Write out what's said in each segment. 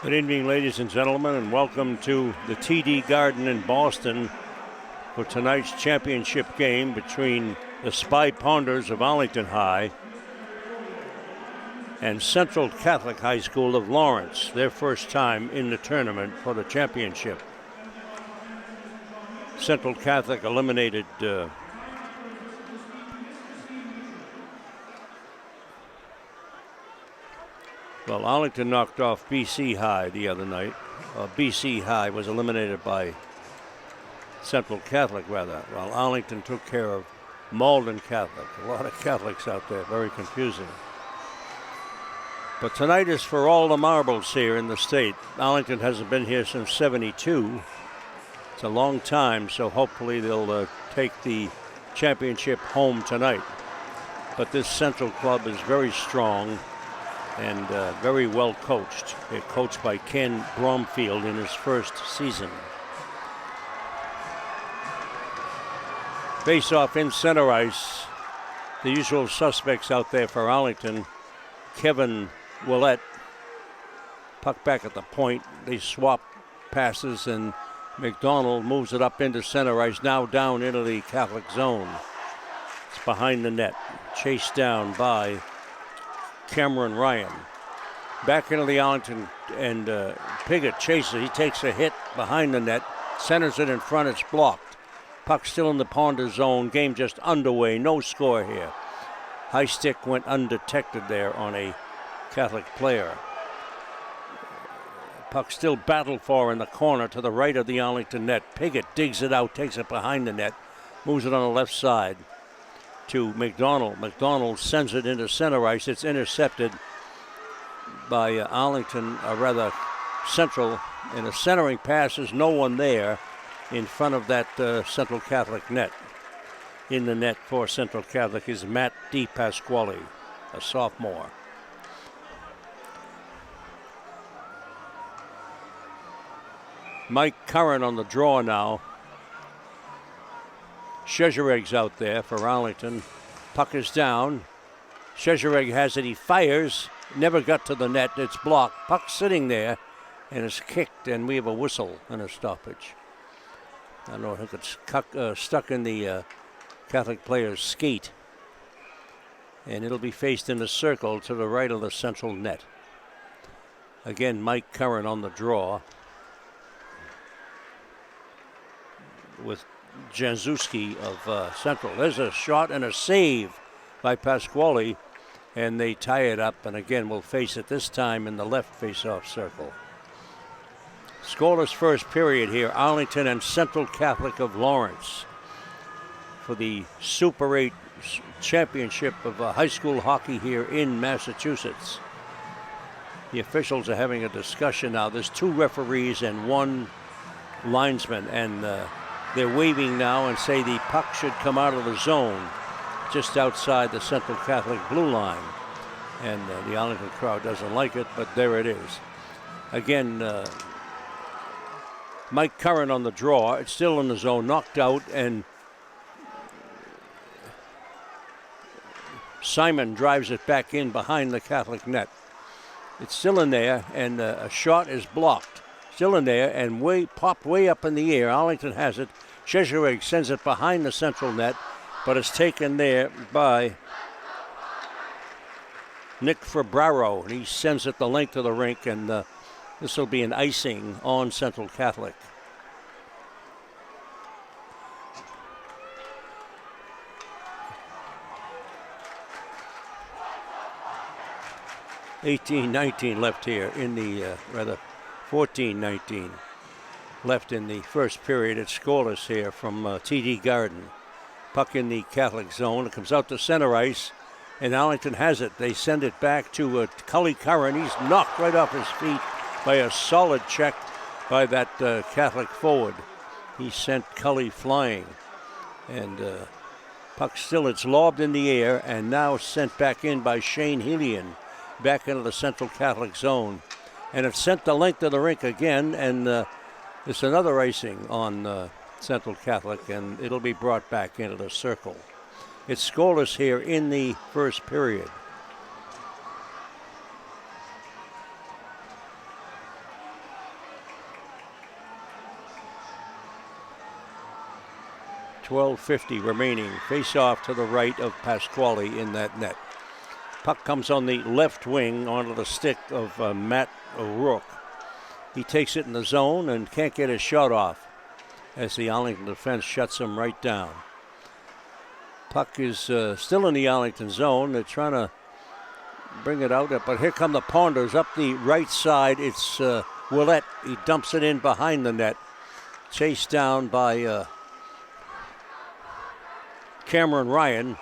Good evening, ladies and gentlemen, and welcome to the TD Garden in Boston for tonight's championship game between the Spy Ponders of Arlington High and Central Catholic High School of Lawrence, their first time in the tournament for the championship. Central Catholic eliminated Arlington knocked off BC High the other night. BC High was eliminated by Central Catholic, rather, while Arlington took care of Malden Catholic. A lot of Catholics out there, very confusing. But tonight is for all the marbles here in the state. Arlington hasn't been here since '72. It's a long time, so hopefully they'll take the championship home tonight. But this Central club is very strong and very well coached. They're coached by Ken Bromfield in his first season. Face-off in center ice. The usual suspects out there for Arlington. Kevin Willett, puck back at the point. They swap passes, and McDonald moves it up into center ice, now down into the Catholic zone. It's behind the net, chased down by Cameron Ryan. Back into the Arlington, and Piggott chases. He takes a hit behind the net, centers it in front. It's blocked. Puck still in the Ponder zone. Game just underway. No score here. High stick went undetected there on a Catholic player. Puck still battled for in the corner to the right of the Arlington net. Piggott digs it out, takes it behind the net, moves it on the left side to McDonald. McDonald sends it into center ice. It's intercepted by Arlington, or rather Central, and a centering pass. There's no one there in front of that Central Catholic net. In the net for Central Catholic is Matt DiPasquale, a sophomore. Mike Curran on the draw now. Shezereg's out there for Arlington. Puck is down. Szezereg has it. He fires. Never got to the net. It's blocked. Puck sitting there, and it's kicked, and we have a whistle and a stoppage. I don't know. I think it's stuck in the Catholic player's skate, and it'll be faced in a circle to the right of the Central net. Again, Mike Curran on the draw with Janzuski of Central. There's a shot and a save by Pasquale, and they tie it up, and again we'll face it this time in the left face-off circle. Scoreless first period here, Arlington and Central Catholic of Lawrence for the Super 8 championship of high school hockey here in Massachusetts. The officials are having a discussion now. There's two referees and one linesman, and they're waving now and say the puck should come out of the zone just outside the Central Catholic blue line. And the Arlington crowd doesn't like it, but there it is. Again, Mike Curran on the draw. It's still in the zone, knocked out, and Simon drives it back in behind the Catholic net. It's still in there, and a shot is blocked. Still in there, and popped way up in the air. Arlington has it. Szezereg sends it behind the Central net, but it's taken there by Nick Fabraro. He sends it the length of the rink, and this will be an icing on Central Catholic. $18-19 left here in the, 14-19 left in the first period. It's scoreless here from TD Garden. Puck in the Catholic zone. It comes out to center ice, and Arlington has it. They send it back to Cully Curran. He's knocked right off his feet by a solid check by that Catholic forward. He sent Cully flying, and puck still, it's lobbed in the air, and now sent back in by Shane Helian, back into the Central Catholic zone. And it's sent the length of the rink again, and it's another icing on Central Catholic, and it'll be brought back into the circle. It's scoreless here in the first period. 12:50 remaining. Face off to the right of Pasquale in that net. Puck comes on the left wing onto the stick of Matt O'Rourke. He takes it in the zone and can't get his shot off as the Arlington defense shuts him right down. Puck is still in the Arlington zone. They're trying to bring it out, but here come the Ponders up the right side. It's Willett. He dumps it in behind the net. Chased down by Cameron Ryan.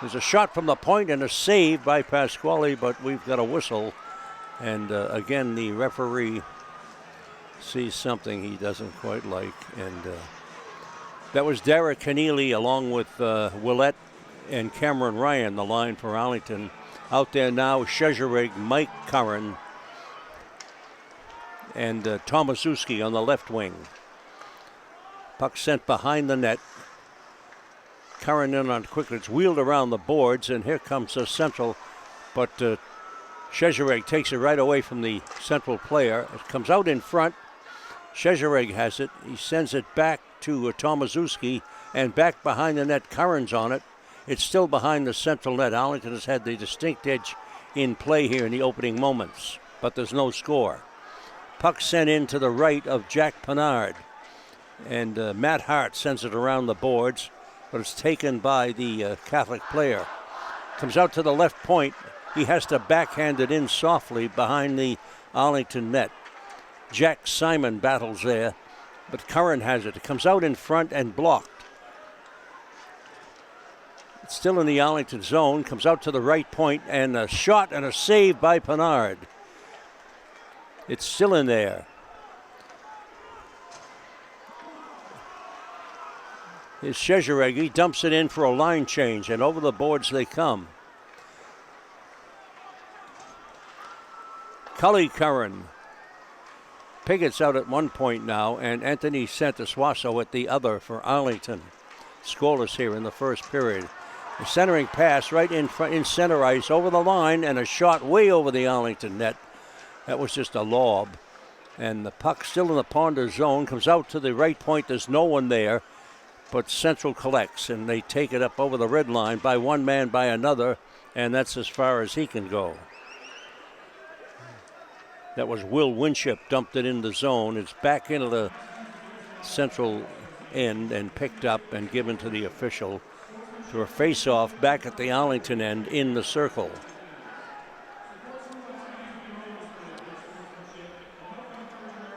There's a shot from the point and a save by Pasquale, but we've got a whistle. And again, the referee sees something he doesn't quite like. And that was Derek Keneally along with Willett and Cameron Ryan, the line for Arlington. Out there now, Shezerig, Mike Curran, and Tomaszewski on the left wing. Puck sent behind the net. Curran in on quickly. It's wheeled around the boards, and here comes a central. But Shezerig takes it right away from the central player. It comes out in front. Shezerig has it. He sends it back to Tomaszewski, and back behind the net. Curran's on it. It's still behind the central net. Arlington has had the distinct edge in play here in the opening moments, but there's no score. Puck sent in to the right of Jack Pennard, and Matt Hart sends it around the boards, but it's taken by the Catholic player. Comes out to the left point. He has to backhand it in softly behind the Arlington net. Jack Simon battles there, but Curran has it. It comes out in front and blocked. It's still in the Arlington zone. Comes out to the right point, and a shot and a save by Pennard. It's still in there. Here's Shezerig. He dumps it in for a line change, and over the boards they come. Cully Curran. Pigot's out at one point now, and Anthony Santosuaso at the other for Arlington. Scoreless here in the first period. The centering pass right in front, in center ice, over the line, and a shot way over the Arlington net. That was just a lob. And the puck still in the Ponder zone, comes out to the right point. There's no one there, but Central collects, and they take it up over the red line by one man, by another, and that's as far as he can go. That was Will Winship, dumped it in the zone. It's back into the Central end and picked up and given to the official for a face-off back at the Arlington end in the circle.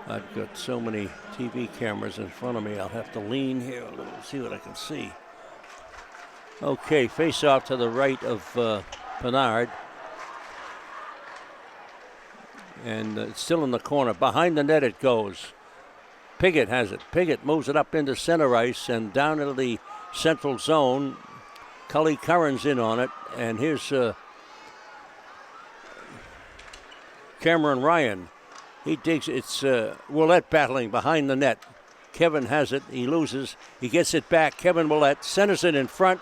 I've got so many TV cameras in front of me, I'll have to lean here a little, see what I can see. Okay, face-off to the right of Pennard. And it's still in the corner. Behind the net it goes. Pigot has it. Pigot moves it up into center ice and down into the central zone. Cully Curran's in on it. And here's Cameron Ryan. He digs. It's Willett battling behind the net. Kevin has it. He loses. He gets it back. Kevin Willett centers it in front.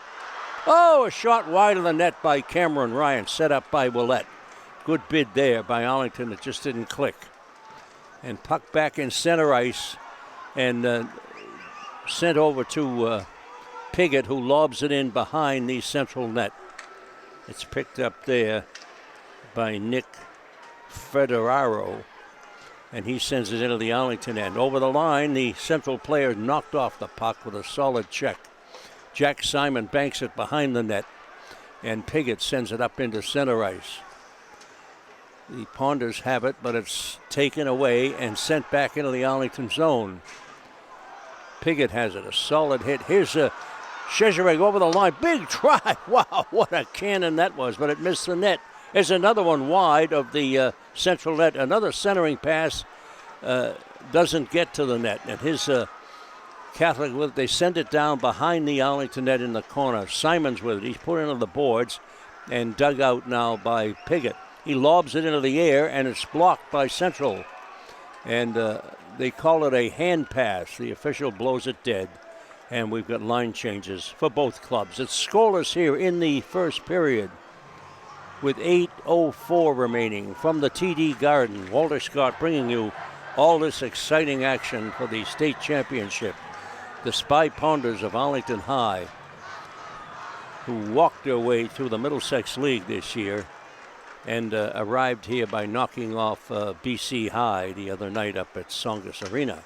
Oh, a shot wide of the net by Cameron Ryan, set up by Willett. Good bid there by Arlington. It just didn't click. And puck back in center ice and sent over to Pigot, who lobs it in behind the central net. It's picked up there by Nick Federaro, and he sends it into the Arlington end. Over the line, the central player knocked off the puck with a solid check. Jack Simon banks it behind the net, and Pigot sends it up into center ice. The Ponders have it, but it's taken away and sent back into the Arlington zone. Pigot has it, a solid hit. Here's Shezerig over the line. Big try. Wow, what a cannon that was, but it missed the net. There's another one wide of the central net. Another centering pass doesn't get to the net. And his Catholic, they send it down behind the Arlington net in the corner. Simon's with it. He's put into the boards and dug out now by Pigot. He lobs it into the air, and it's blocked by Central. And they call it a hand pass. The official blows it dead. And we've got line changes for both clubs. It's scoreless here in the first period with 8:04 remaining from the TD Garden. Walter Scott bringing you all this exciting action for the state championship. the Spy Pounders of Arlington High, who walked their way through the Middlesex League this year and arrived here by knocking off BC High the other night up at Songus Arena.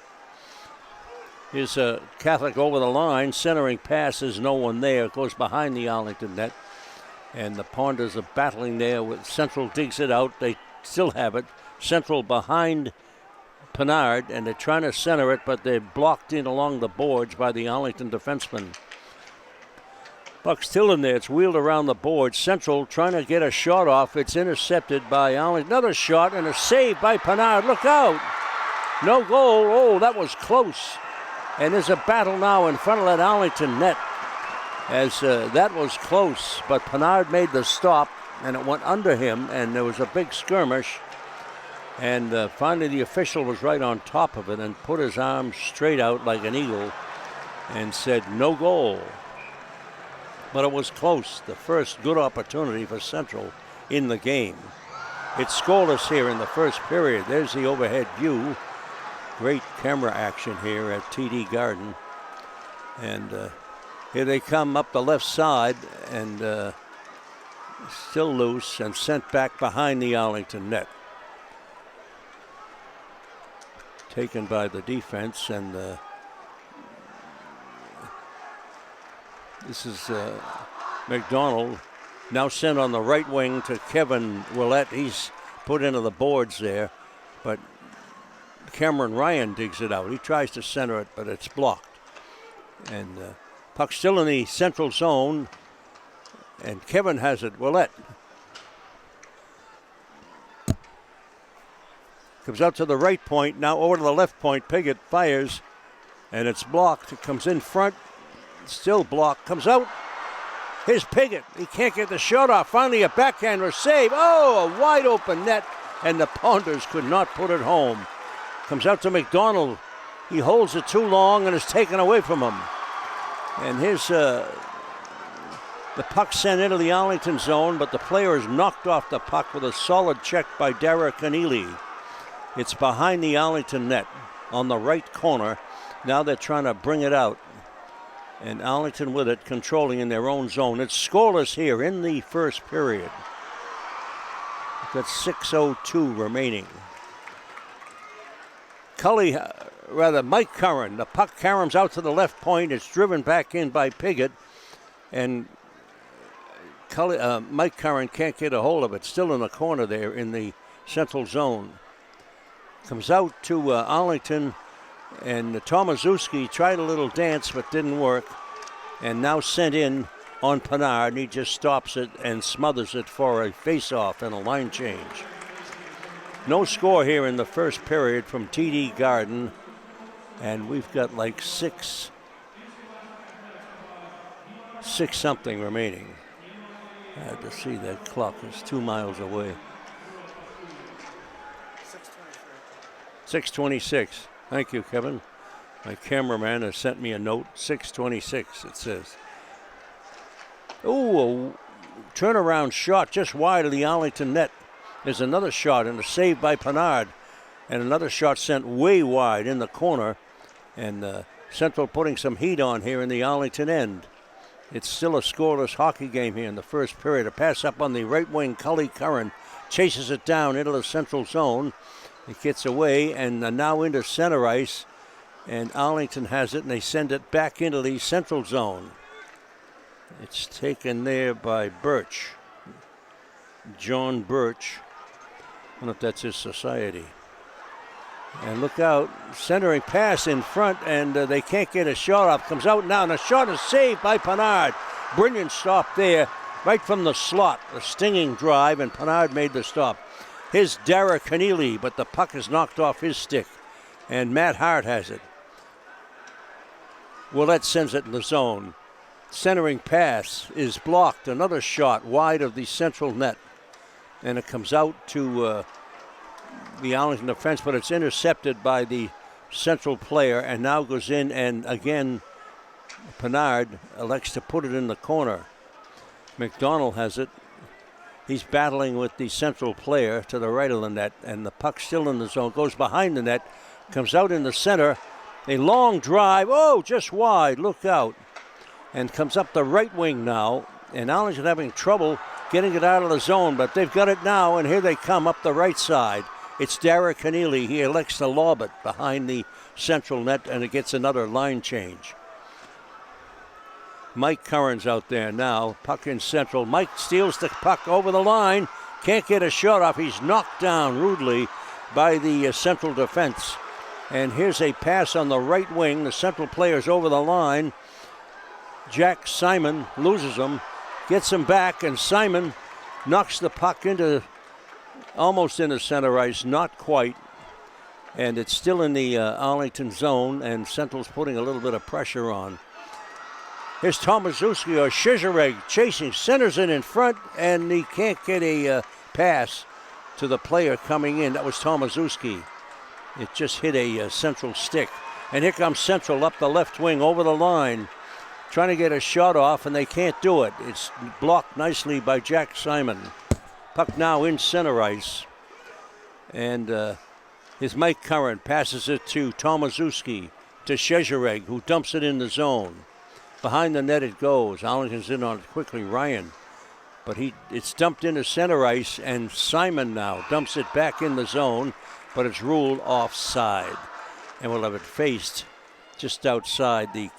Here's Catholic over the line, centering pass, is no one there, goes behind the Arlington net, and the Pounders are battling there with Central, digs it out, they still have it. Central behind Pinard, and they're trying to center it, but they're blocked in along the boards by the Arlington defenseman. Puck still in there. It's wheeled around the board. Central trying to get a shot off. It's intercepted by Arlington. Another shot and a save by Pinard. Look out. No goal. Oh, that was close. And there's a battle now in front of that Arlington net as that was close. But Pinard made the stop, and it went under him, and there was a big skirmish. And finally the official was right on top of it and put his arms straight out like an eagle and said, no goal. But it was close. The first good opportunity for Central in the game. It's scoreless here in the first period. There's the overhead view. Great camera action here at TD Garden. And here they come up the left side and still loose and sent back behind the Arlington net. Taken by the defense, and this is McDonald now sent on the right wing to Kevin Willett. He's put into the boards there, but Cameron Ryan digs it out. He tries to center it, but it's blocked. And puck still in the Central zone, and Kevin has it. Willett comes out to the right point, now over to the left point. Piggott fires, and it's blocked. It comes in front, still blocked, comes out. Here's Piggott. He can't get the shot off. Finally a backhander save. Oh, a wide open net, and the Pounders could not put it home. Comes out to McDonald. He holds it too long and is taken away from him. And here's the puck sent into the Arlington zone, but the player is knocked off the puck with a solid check by Dara Keneally. It's behind the Arlington net on the right corner. Now they're trying to bring it out. And Arlington with it, controlling in their own zone. It's scoreless here in the first period. We've got 6:02 remaining. Mike Curran. The puck caroms out to the left point. It's driven back in by Piggott. And Mike Curran can't get a hold of it. Still in the corner there in the Central zone. Comes out to Arlington, and Tomaszewski tried a little dance but didn't work, and now sent in on Pinard, and he just stops it and smothers it for a face-off and a line change. No score here in the first period from TD Garden, and we've got like six something remaining. I had to see that clock. It's 2 miles away. 6:26. Thank you, Kevin. My cameraman has sent me a note. 6:26, it says. Oh, a turnaround shot just wide of the Arlington net. There's another shot and a save by Pinard. And another shot sent way wide in the corner. And Central putting some heat on here in the Arlington end. It's still a scoreless hockey game here in the first period. A pass up on the right wing. Cully Curran chases it down into the Central zone. It gets away and now into center ice, and Arlington has it, and they send it back into the Central zone. It's taken there by Birch, John Birch. I don't know if that's his society. And look out, centering pass in front, and they can't get a shot off. Comes out now, and a shot is saved by Pinard. Brilliant stop there, right from the slot. A stinging drive, and Pinard made the stop. Here's Dara Keneally, but the puck is knocked off his stick, and Matt Hart has it. Willett sends it in the zone. Centering pass is blocked. Another shot wide of the Central net, and it comes out to the Arlington defense, but it's intercepted by the Central player, and now goes in, and again, Pinard elects to put it in the corner. McDonald has it. He's battling with the Central player to the right of the net, and the puck still in the zone. Goes behind the net, comes out in the center, A long drive. Oh, just wide. Look out. And comes up the right wing now. And Arlington having trouble getting it out of the zone, but they've got it now, and here they come up the right side. It's Derek Keneally. He elects to lob it behind the central net, and it gets another line change. Mike Curran's out there now. Puck in central. Mike steals the puck over the line. Can't get a shot off. He's knocked down rudely by the central defense. And here's a pass on the right wing. The central player's over the line. Jack Simon loses him, gets him back, and Simon knocks the puck into almost into center ice, not quite. And it's still in the Arlington zone, and Central's putting a little bit of pressure on. Here's Tomaszewski or Szysarek chasing, centers it in front, and he can't get a pass to the player coming in. That was Tomaszewski. It just hit a Central stick. And here comes Central up the left wing over the line, trying to get a shot off, and they can't do it. It's blocked nicely by Jack Simon. Puck now in center ice. And here's Mike Curran, passes it to Tomaszewski, to Szysarek, who dumps it in the zone. Behind the net it goes. Arlington's in on it quickly, Ryan. But it's dumped into center ice, and Simon now dumps it back in the zone, but it's ruled offside. And we'll have it faced just outside the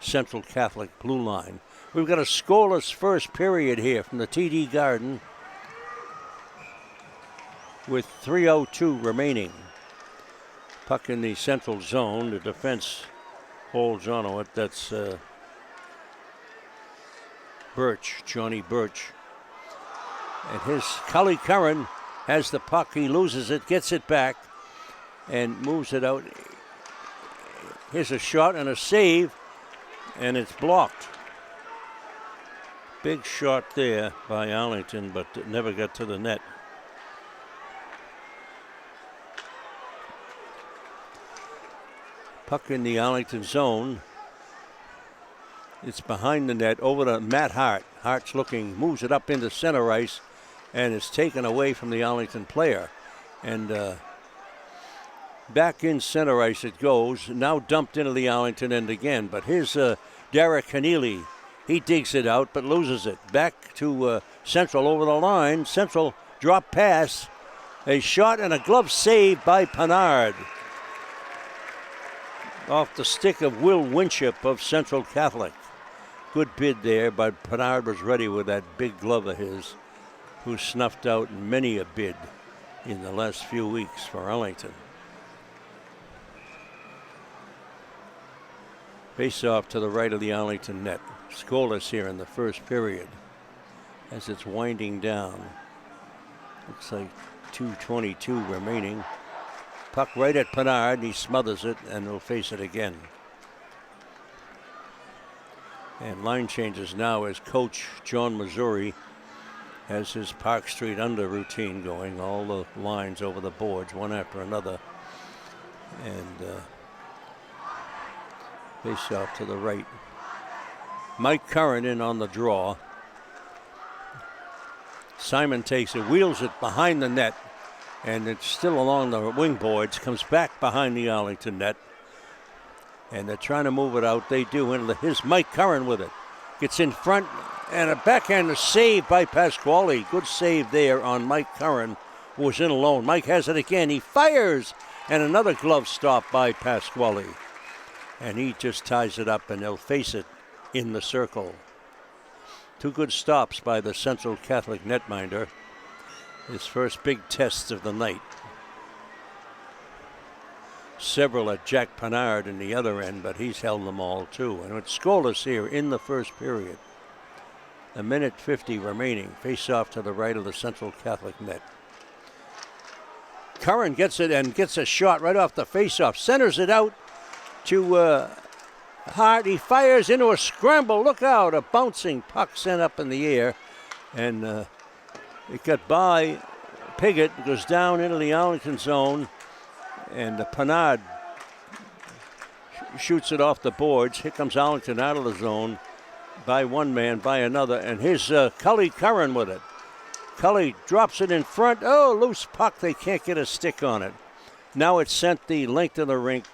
Central Catholic blue line. We've got a scoreless first period here from the TD Garden with 3:02 remaining. Puck in the central zone. The defense holds on to it. That's Birch, Johnny Birch. And his Cully Curran has the puck. He loses it, gets it back, and moves it out. Here's a shot and a save, and it's blocked. Big shot there by Arlington, but it never got to the net. Puck in the Arlington zone. It's behind the net over to Matt Hart. Hart's looking, moves it up into center ice, and it's taken away from the Arlington player. And back in center ice it goes, now dumped into the Arlington end again. But here's Derek Keneally. He digs it out but loses it. Back to Central over the line. Central drop pass. A shot and a glove save by Pennard. Off the stick of Will Winship of Central Catholic. Good bid there, but Pennard was ready with that big glove of his, who snuffed out many a bid in the last few weeks for Arlington. Face off to the right of the Arlington net. Scoreless here in the first period as it's winding down. Looks like 2:22 remaining. Puck right at Pennard, he smothers it, and will face it again. And line changes now as coach John Missouri has his Park Street under routine going. All the lines over the boards, one after another. And face off to the right. Mike Curran in on the draw. Simon takes it, wheels it behind the net, and it's still along the wing boards, comes back behind the Arlington net. And they're trying to move it out. They do. And here's Mike Curran with it. Gets in front, and a backhand save by Pasquale. Good save there on Mike Curran, who was in alone. Mike has it again. He fires, and another glove stop by Pasquale. And he just ties it up, and they'll face it in the circle. Two good stops by the Central Catholic netminder. His first big test of the night. Several at Jack Pennard in the other end, but he's held them all too. And it's scoreless here in the first period. 1:50 remaining. Face off to the right of the Central Catholic net. Curran gets it and gets a shot right off the face-off. Centers it out to Hart. He fires into a scramble. Look out. A bouncing puck sent up in the air. And it got by Piggott. Goes down into the Arlington zone. And Pennard shoots it off the boards. Here comes Arlington out of the zone by one man, by another. And here's Cully Curran with it. Cully drops it in front. Oh, loose puck. They can't get a stick on it. Now it's sent the length of the rink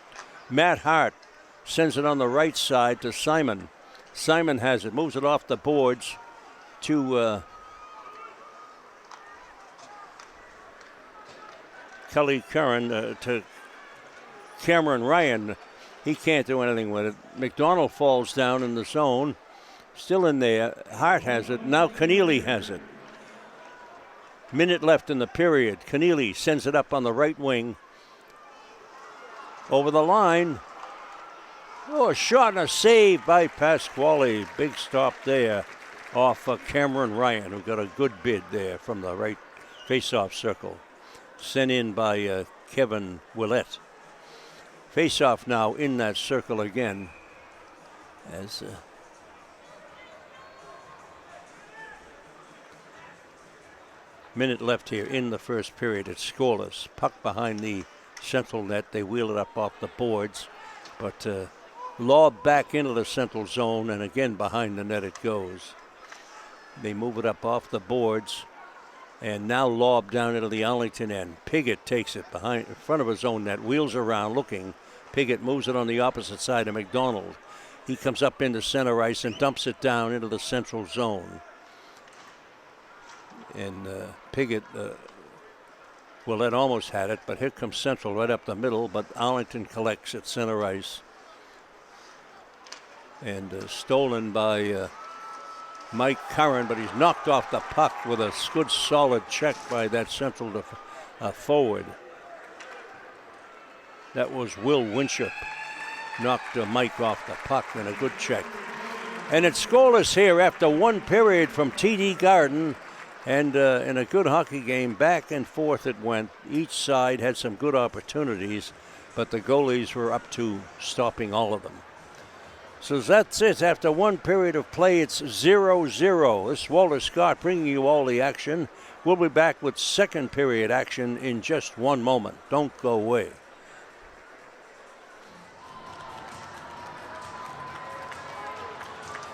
Matt Hart sends it on the right side to Simon. Simon has it, moves it off the boards to Kelly Curran, to Cameron Ryan. He can't do anything with it. McDonald falls down in the zone. Still in there. Hart has it. Now Keneally has it. Minute left in the period. Keneally sends it up on the right wing. Over the line. Oh, a shot and a save by Pasquale. Big stop there off Cameron Ryan, who got a good bid there from the right face-off circle. Sent in by Kevin Willett. Face-off now in that circle again. As minute left here in the first period. It's scoreless. Puck behind the central net. They wheel it up off the boards, but lob back into the central zone, and again behind the net it goes. They move it up off the boards, and now lob down into the Arlington end. Piggott takes it in front of his own net, wheels around looking. Piggott moves it on the opposite side of McDonald. He comes up into center ice and dumps it down into the central zone. And Piggott, Willett almost had it, but here comes Central right up the middle, but Arlington collects at center ice. And stolen by Mike Curran, but he's knocked off the puck with a good solid check by that Central forward. That was Will Winship. Knocked Mike off the puck and a good check. And it's scoreless here after one period from TD Garden. And in a good hockey game, back and forth it went. Each side had some good opportunities, but the goalies were up to stopping all of them. So that's it. After one period of play, it's 0-0. This is Walter Scott bringing you all the action. We'll be back with second period action in just one moment. Don't go away.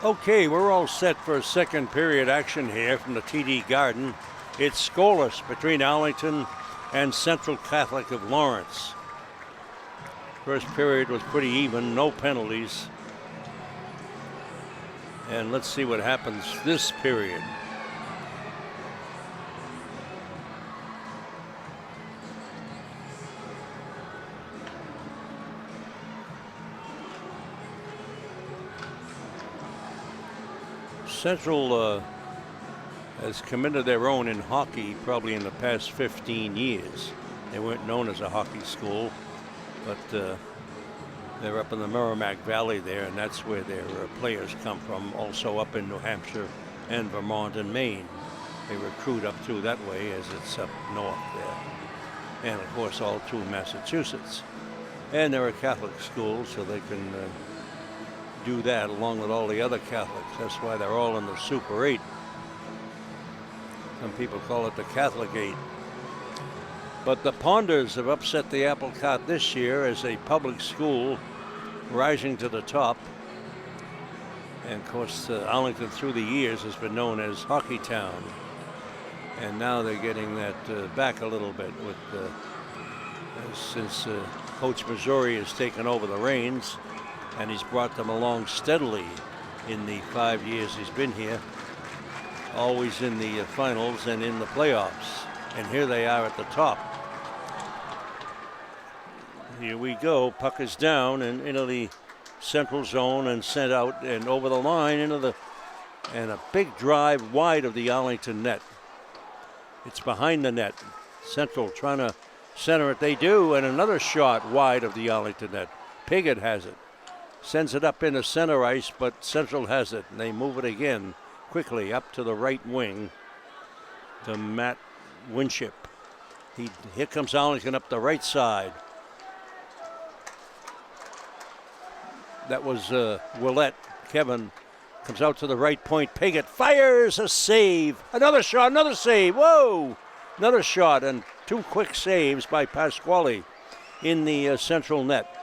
Okay, we're all set for second period action here from the TD Garden. It's scoreless between Arlington and Central Catholic of Lawrence. First period was pretty even, no penalties. And let's see what happens this period. Central has committed their own in hockey probably in the past 15 years. They weren't known as a hockey school, but they're up in the Merrimack Valley there, and that's where their players come from. Also up in New Hampshire and Vermont and Maine. They recruit up through that way as it's up north there. And of course all through Massachusetts. And they're a Catholic school, so they can do that along with all the other Catholics. That's why they're all in the Super 8. Some people call it the Catholic 8. But the Ponders have upset the apple cart this year as a public school rising to the top. And of course, Arlington through the years has been known as Hockey Town. And now they're getting that back a little bit with since Coach Missouri has taken over the reins. And he's brought them along steadily in the 5 years he's been here. Always in the finals and in the playoffs. And here they are at the top. Here we go. Puck is down and into the central zone and sent out and over the line into the... And a big drive wide of the Arlington net. It's behind the net. Central trying to center it. They do. And another shot wide of the Arlington net. Piggott has it. Sends it up into center ice, but Central has it, and they move it again quickly up to the right wing to Matt Winship. Here comes Arlington up the right side. That was Willett. Kevin comes out to the right point. Piggott fires a save. Another shot, another save. Whoa! Another shot, and two quick saves by Pasquale in the Central net.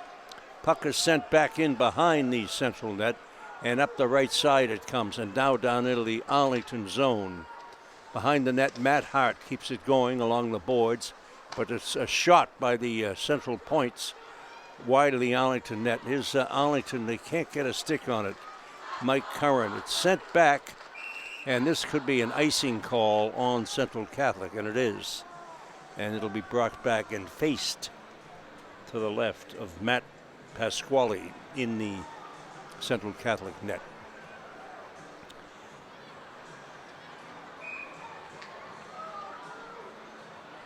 Puck is sent back in behind the Central net, and up the right side it comes, and now down into the Arlington zone. Behind the net, Matt Hart keeps it going along the boards, but it's a shot by the Central points wide of the Arlington net. Here's Arlington. They can't get a stick on it. Mike Curran. It's sent back, and this could be an icing call on Central Catholic, and it is. And it'll be brought back and faced to the left of Matt Pasquale in the Central Catholic net.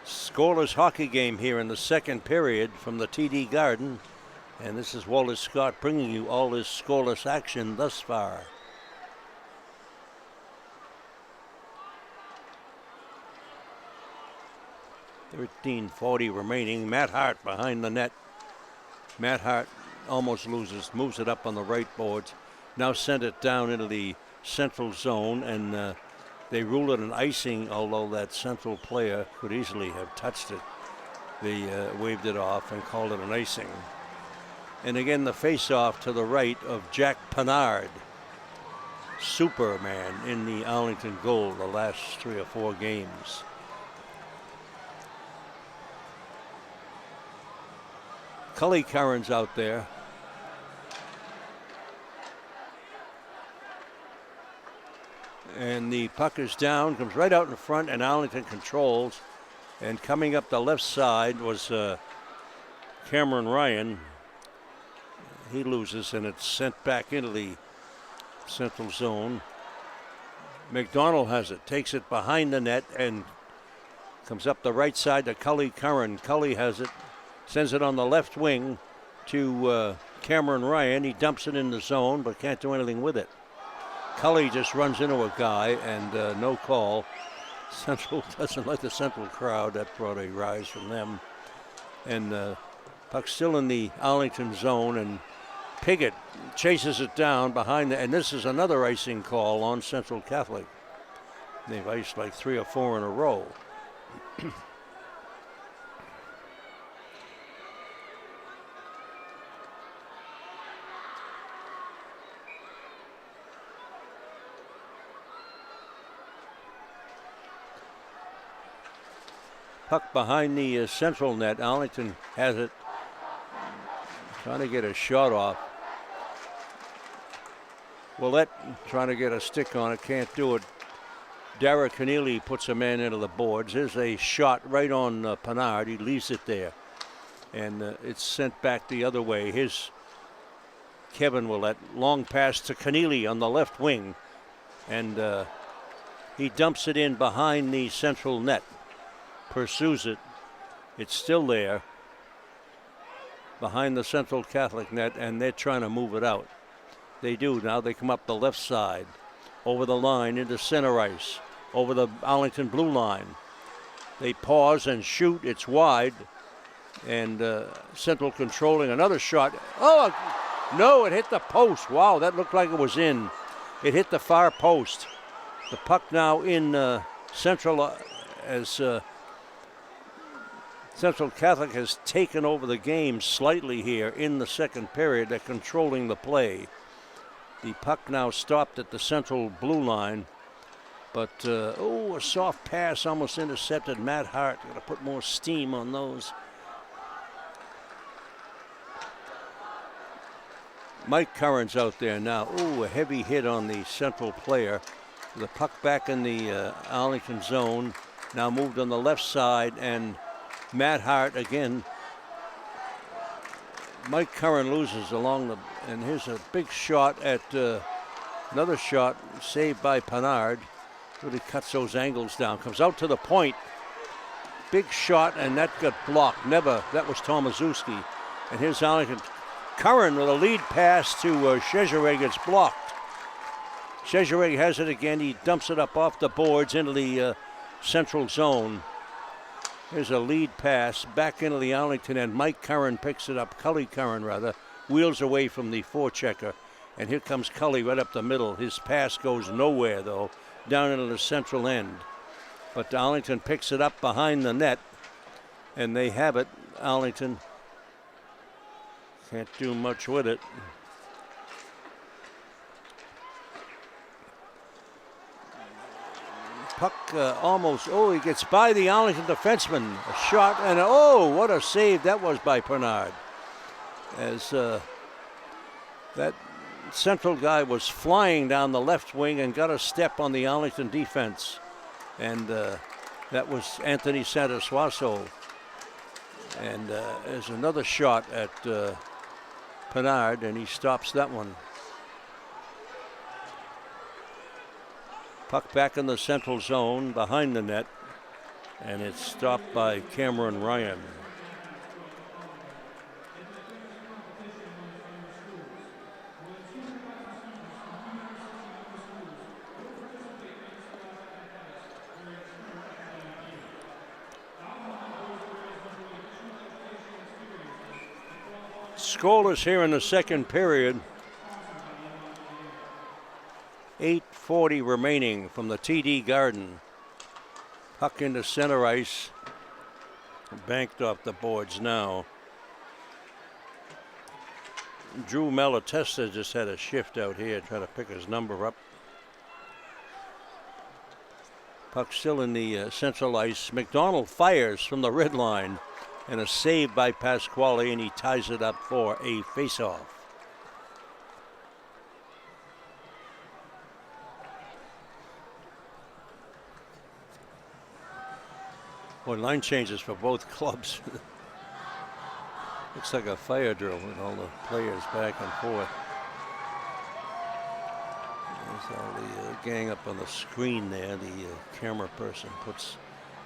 Scoreless hockey game here in the second period from the TD Garden. And this is Walter Scott bringing you all this scoreless action thus far. .13:40 remaining. Matt Hart behind the net. Matt Hart almost loses, moves it up on the right boards. Now sent it down into the central zone, and they ruled it an icing, although that central player could easily have touched it. They waved it off and called it an icing. And again, the face-off to the right of Jack Pennard, Superman in the Arlington goal the last 3 or 4 games. Cully Curran's out there. And the puck is down, comes right out in front, and Arlington controls. And coming up the left side was Cameron Ryan. He loses, and it's sent back into the central zone. McDonald has it, takes it behind the net, and comes up the right side to Cully Curran. Cully has it, sends it on the left wing to Cameron Ryan. He dumps it in the zone, but can't do anything with it. Cully just runs into a guy, and no call. Central doesn't like the Central crowd. That brought a rise from them. And puck's still in the Arlington zone, and Piggott chases it down behind the, and this is another icing call on Central Catholic. They've iced like 3 or 4 in a row. Puck behind the central net. Arlington has it. Trying to get a shot off. Willett trying to get a stick on it. Can't do it. Dara Keneally puts a man into the boards. There's a shot right on Pennard. He leaves it there. And it's sent back the other way. Here's Kevin Willett. Long pass to Keneally on the left wing. And he dumps it in behind the central net. Pursues it. It's still there behind the Central Catholic net, and they're trying to move it out. They do. Now they come up the left side, over the line into center ice, over the Arlington blue line. They pause and shoot. It's wide, and Central controlling another shot. Oh, no, it hit the post. Wow, that looked like it was in. It hit the far post. The puck now in Central as Central Catholic has taken over the game slightly here in the second period. They're controlling the play. The puck now stopped at the Central blue line. But, a soft pass almost intercepted. Matt Hart got to put more steam on those. Mike Curran's out there now. A heavy hit on the Central player. The puck back in the Arlington zone. Now moved on the left side, and Matt Hart again. Mike Curran loses along the, and here's a big shot at another shot saved by Pennard. Really cuts those angles down. Comes out to the point. Big shot, and that got blocked. Never. That was Tomaszewski. And here's Arlington. Curran with a lead pass to Szczerek. It's blocked. Szczerek has it again. He dumps it up off the boards into the central zone. Here's a lead pass back into the Arlington end. Mike Curran picks it up. Cully Curran, rather. Wheels away from the forechecker. And here comes Cully right up the middle. His pass goes nowhere, though, down into the central end. But Arlington picks it up behind the net. And they have it. Arlington can't do much with it. Puck almost, he gets by the Arlington defenseman. A shot, and what a save that was by Pennard. as that Central guy was flying down the left wing and got a step on the Arlington defense. And that was Anthony Santosuaso. And there's another shot at Pinard, and he stops that one. Puck back in the Central zone behind the net, and it's stopped by Cameron Ryan. Scoreless here in the second period. 8:40 remaining from the TD Garden. Puck into center ice. Banked off the boards now. Drew Malatesta just had a shift out here, trying to pick his number up. Puck still in the central ice. McDonald fires from the red line. And a save by Pasquale, and he ties it up for a faceoff. Boy, line changes for both clubs. Looks like a fire drill with all the players back and forth. There's all the gang up on the screen there. The camera person puts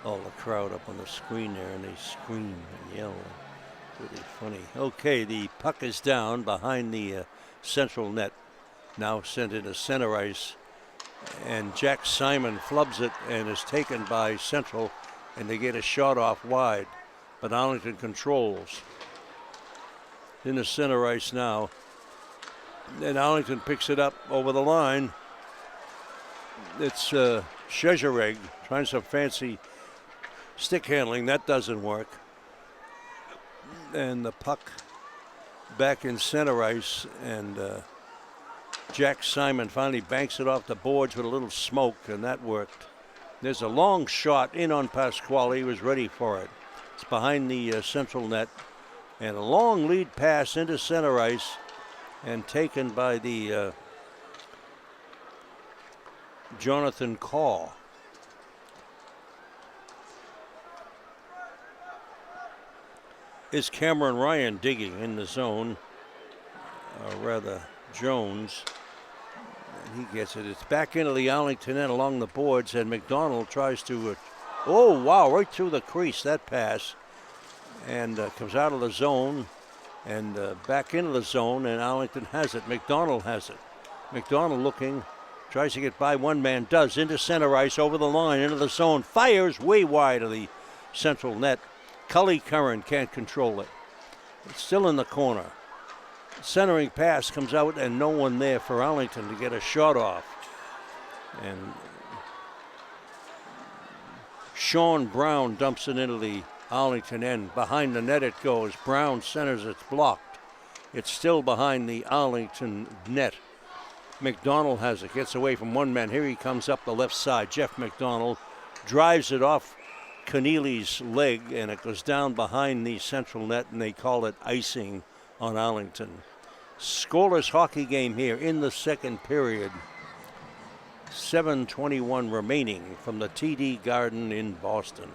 all the crowd up on the screen there, and they scream and yell. Really funny. Okay, the puck is down behind the Central net. Now sent into center ice, and Jack Simon flubs it and is taken by Central, and they get a shot off wide, but Arlington controls. In the center ice now, and Arlington picks it up over the line. It's Szczerek trying some fancy stick handling. That doesn't work. And the puck back in center ice, and Jack Simon finally banks it off the boards with a little smoke, and that worked. There's a long shot in on Pasquale. He was ready for it. It's behind the Central net, and a long lead pass into center ice, and taken by the Jonathan Caw. Is Cameron Ryan digging in the zone, rather Jones, and he gets it. It's back into the Arlington end along the boards, and McDonald tries to, oh wow, right through the crease, that pass, and comes out of the zone, and back into the zone, and Arlington has it. McDonald has it. McDonald looking, tries to get by one man, does, into center ice, over the line, into the zone, fires way wide of the Central net. Cully Curran can't control it. It's still in the corner. Centering pass comes out, and no one there for Arlington to get a shot off. And Sean Brown dumps it into the Arlington end. Behind the net it goes. Brown centers, it's blocked. It's still behind the Arlington net. McDonald has it, gets away from one man. Here he comes up the left side. Jeff McDonald drives it off Keneally's leg, and it goes down behind the Central net, and they call it icing on Arlington. Scoreless hockey game here in the second period. 7:21 remaining from the TD Garden in Boston.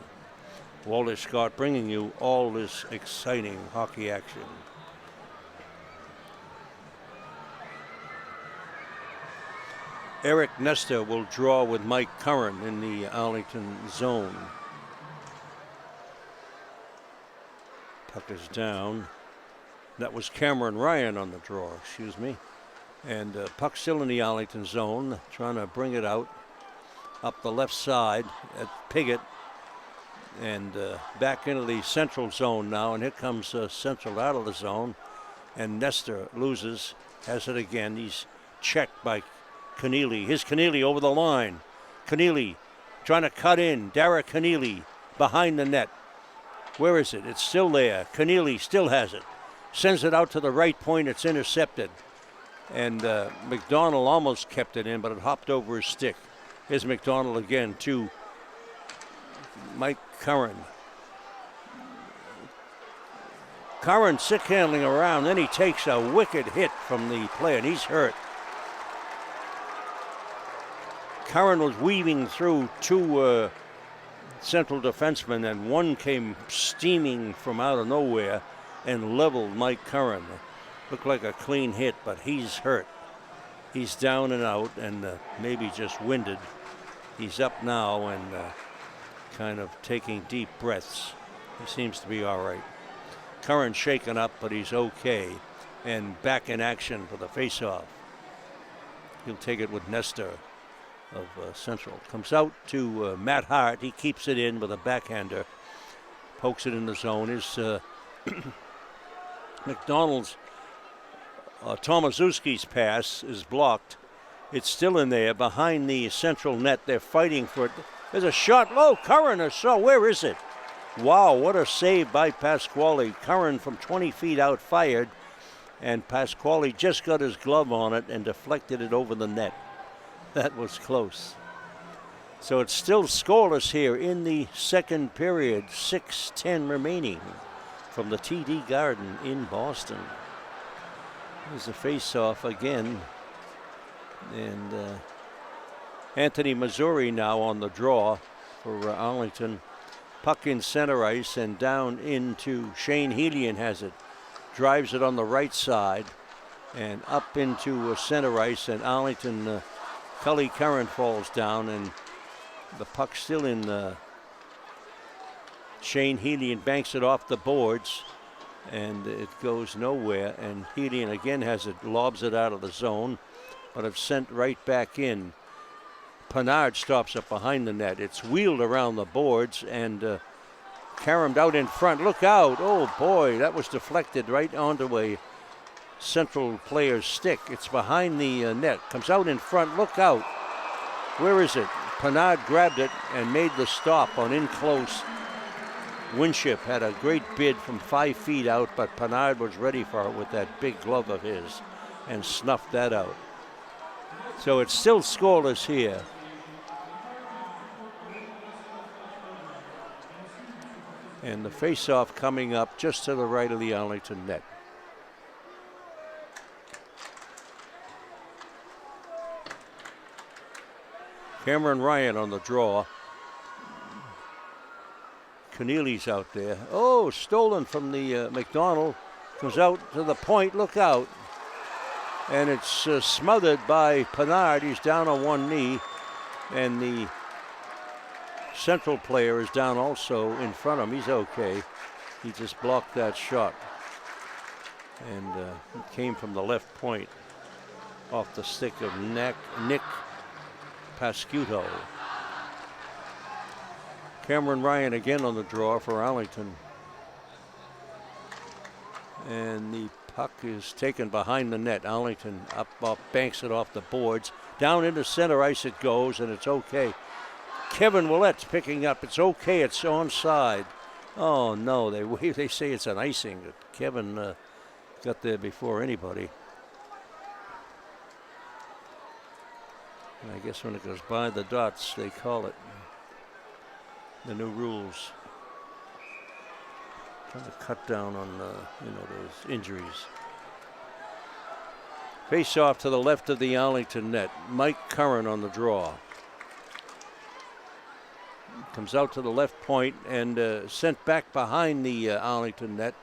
Walter Scott bringing you all this exciting hockey action. Eric Nestor will draw with Mike Curran in the Arlington zone. Puck is down. That was Cameron Ryan on the draw, excuse me. And puck still in the Arlington zone, trying to bring it out up the left side at Piggott, and back into the Central zone now. And here comes Central out of the zone, and Nestor loses, has it again. He's checked by Keneally. Here's Keneally over the line. Keneally trying to cut in. Derek Keneally behind the net. Where is it? It's still there. Keneally still has it. Sends it out to the right point. It's intercepted. And McDonald almost kept it in, but it hopped over his stick. Here's McDonald again to Mike Curran. Curran sick handling around. Then he takes a wicked hit from the player, and he's hurt. Curran was weaving through two central defensemen, and one came steaming from out of nowhere and leveled Mike Curran. Looked like a clean hit, but he's hurt. He's down and out, and maybe just winded. He's up now and kind of taking deep breaths. He seems to be all right. Curran shaken up, but he's okay. And back in action for the faceoff. He'll take it with Nestor of Central. Comes out to Matt Hart. He keeps it in with a backhander. Pokes it in the zone. Is McDonald's, Tomaszewski's pass is blocked. It's still in there behind the Central net. They're fighting for it. There's a shot. Oh, Curran or so. Where is it? Wow, what a save by Pasquale. Curran from 20 feet out fired, and Pasquale just got his glove on it and deflected it over the net. That was close. So it's still scoreless here in the second period. 6:10 remaining from the TD Garden in Boston. There's a face-off again. And Anthony Missouri now on the draw for Arlington. Puck in center ice and down into Shane Helian has it. Drives it on the right side and up into center ice, and Arlington, Cully Curran falls down, and the puck still in Shane Helian banks it off the boards, and it goes nowhere, and Helian again has it, lobs it out of the zone, but it's sent right back in. Pinard stops up behind the net. It's wheeled around the boards and caromed out in front. Look out. Oh, boy, that was deflected right onto a Central player's stick. It's behind the net. Comes out in front. Look out. Where is it? Pinard grabbed it and made the stop on in close. Winship had a great bid from 5 feet out, but Pinard was ready for it with that big glove of his and snuffed that out. So it's still scoreless here. And the face-off coming up just to the right of the Arlington net. Cameron Ryan on the draw. Keneally's out there. Oh, stolen from the McDonald. Comes out to the point. Look out. And it's smothered by Pinard. He's down on one knee. And the Central player is down also in front of him. He's okay. He just blocked that shot. And it came from the left point off the stick of Nick Pascuto. Cameron Ryan again on the draw for Arlington. And the puck is taken behind the net. Arlington up, banks it off the boards. Down into center ice it goes, and it's okay. Kevin Willette's picking up. It's okay. It's onside. Oh, no. They say it's an icing. Kevin got there before anybody. And I guess when it goes by the dots, they call it. The new rules. Trying to cut down on those injuries. Face off to the left of the Arlington net. Mike Curran on the draw. Comes out to the left point and sent back behind the Arlington net.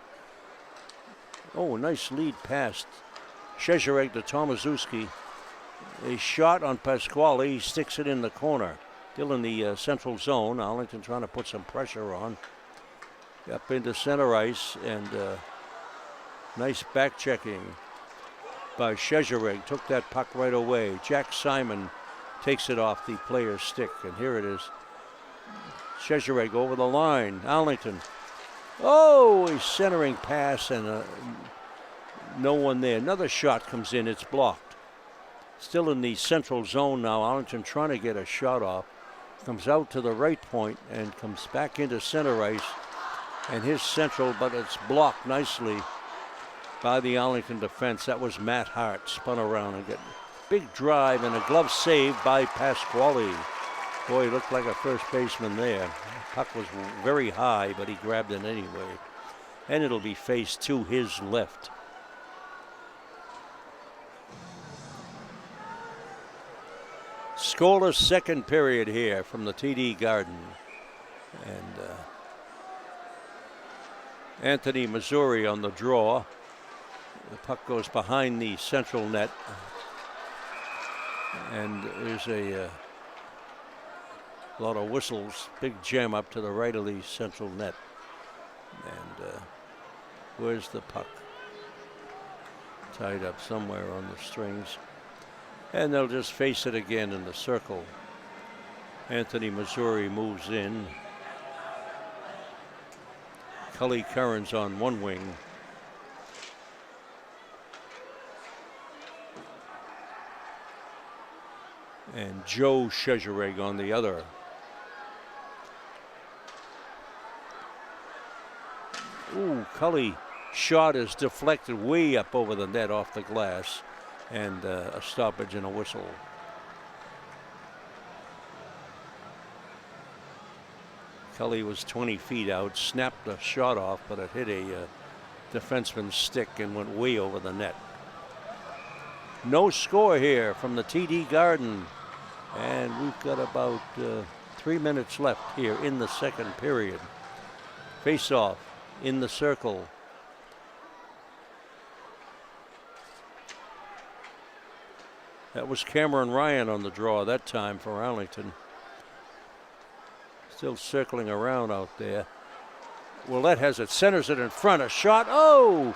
Oh, nice lead pass. Szczerek to Tomaszewski. A shot on Pasquale. He sticks it in the corner. Still in the Central zone. Arlington trying to put some pressure on. Up into center ice, and nice back checking by Szczerek. Took that puck right away. Jack Simon takes it off the player's stick, and here it is. Szczerek over the line. Arlington. Oh, a centering pass, and no one there. Another shot comes in. It's blocked. Still in the Central zone now. Arlington trying to get a shot off. Comes out to the right point and comes back into center ice. And his Central, but it's blocked nicely by the Arlington defense. That was Matt Hart. Spun around and get big drive and a glove save by Pasquale. Boy, he looked like a first baseman there. The puck was very high, but he grabbed it anyway. and it'll be faced to his left. Scoreless second period here from the TD Garden. And Anthony Missouri on the draw. The puck goes behind the central net. And there's a lot of whistles. Big jam up to the right of the central net. And where's the puck? Tied up somewhere on the strings. And they'll just face it again in the circle. Anthony Missouri moves in. Cully Curran's on one wing. And Joe Shezerig on the other. Ooh, Cully shot is deflected way up over the net off the glass. And a stoppage and a whistle. Cully was 20 feet out, snapped the shot off, but it hit a defenseman's stick and went way over the net. No score here from the TD Garden. And we've got about 3 minutes left here in the second period. Face-off in the circle. That was Cameron Ryan on the draw that time for Arlington. Still circling around out there. Willett has it, centers it in front. A shot. Oh!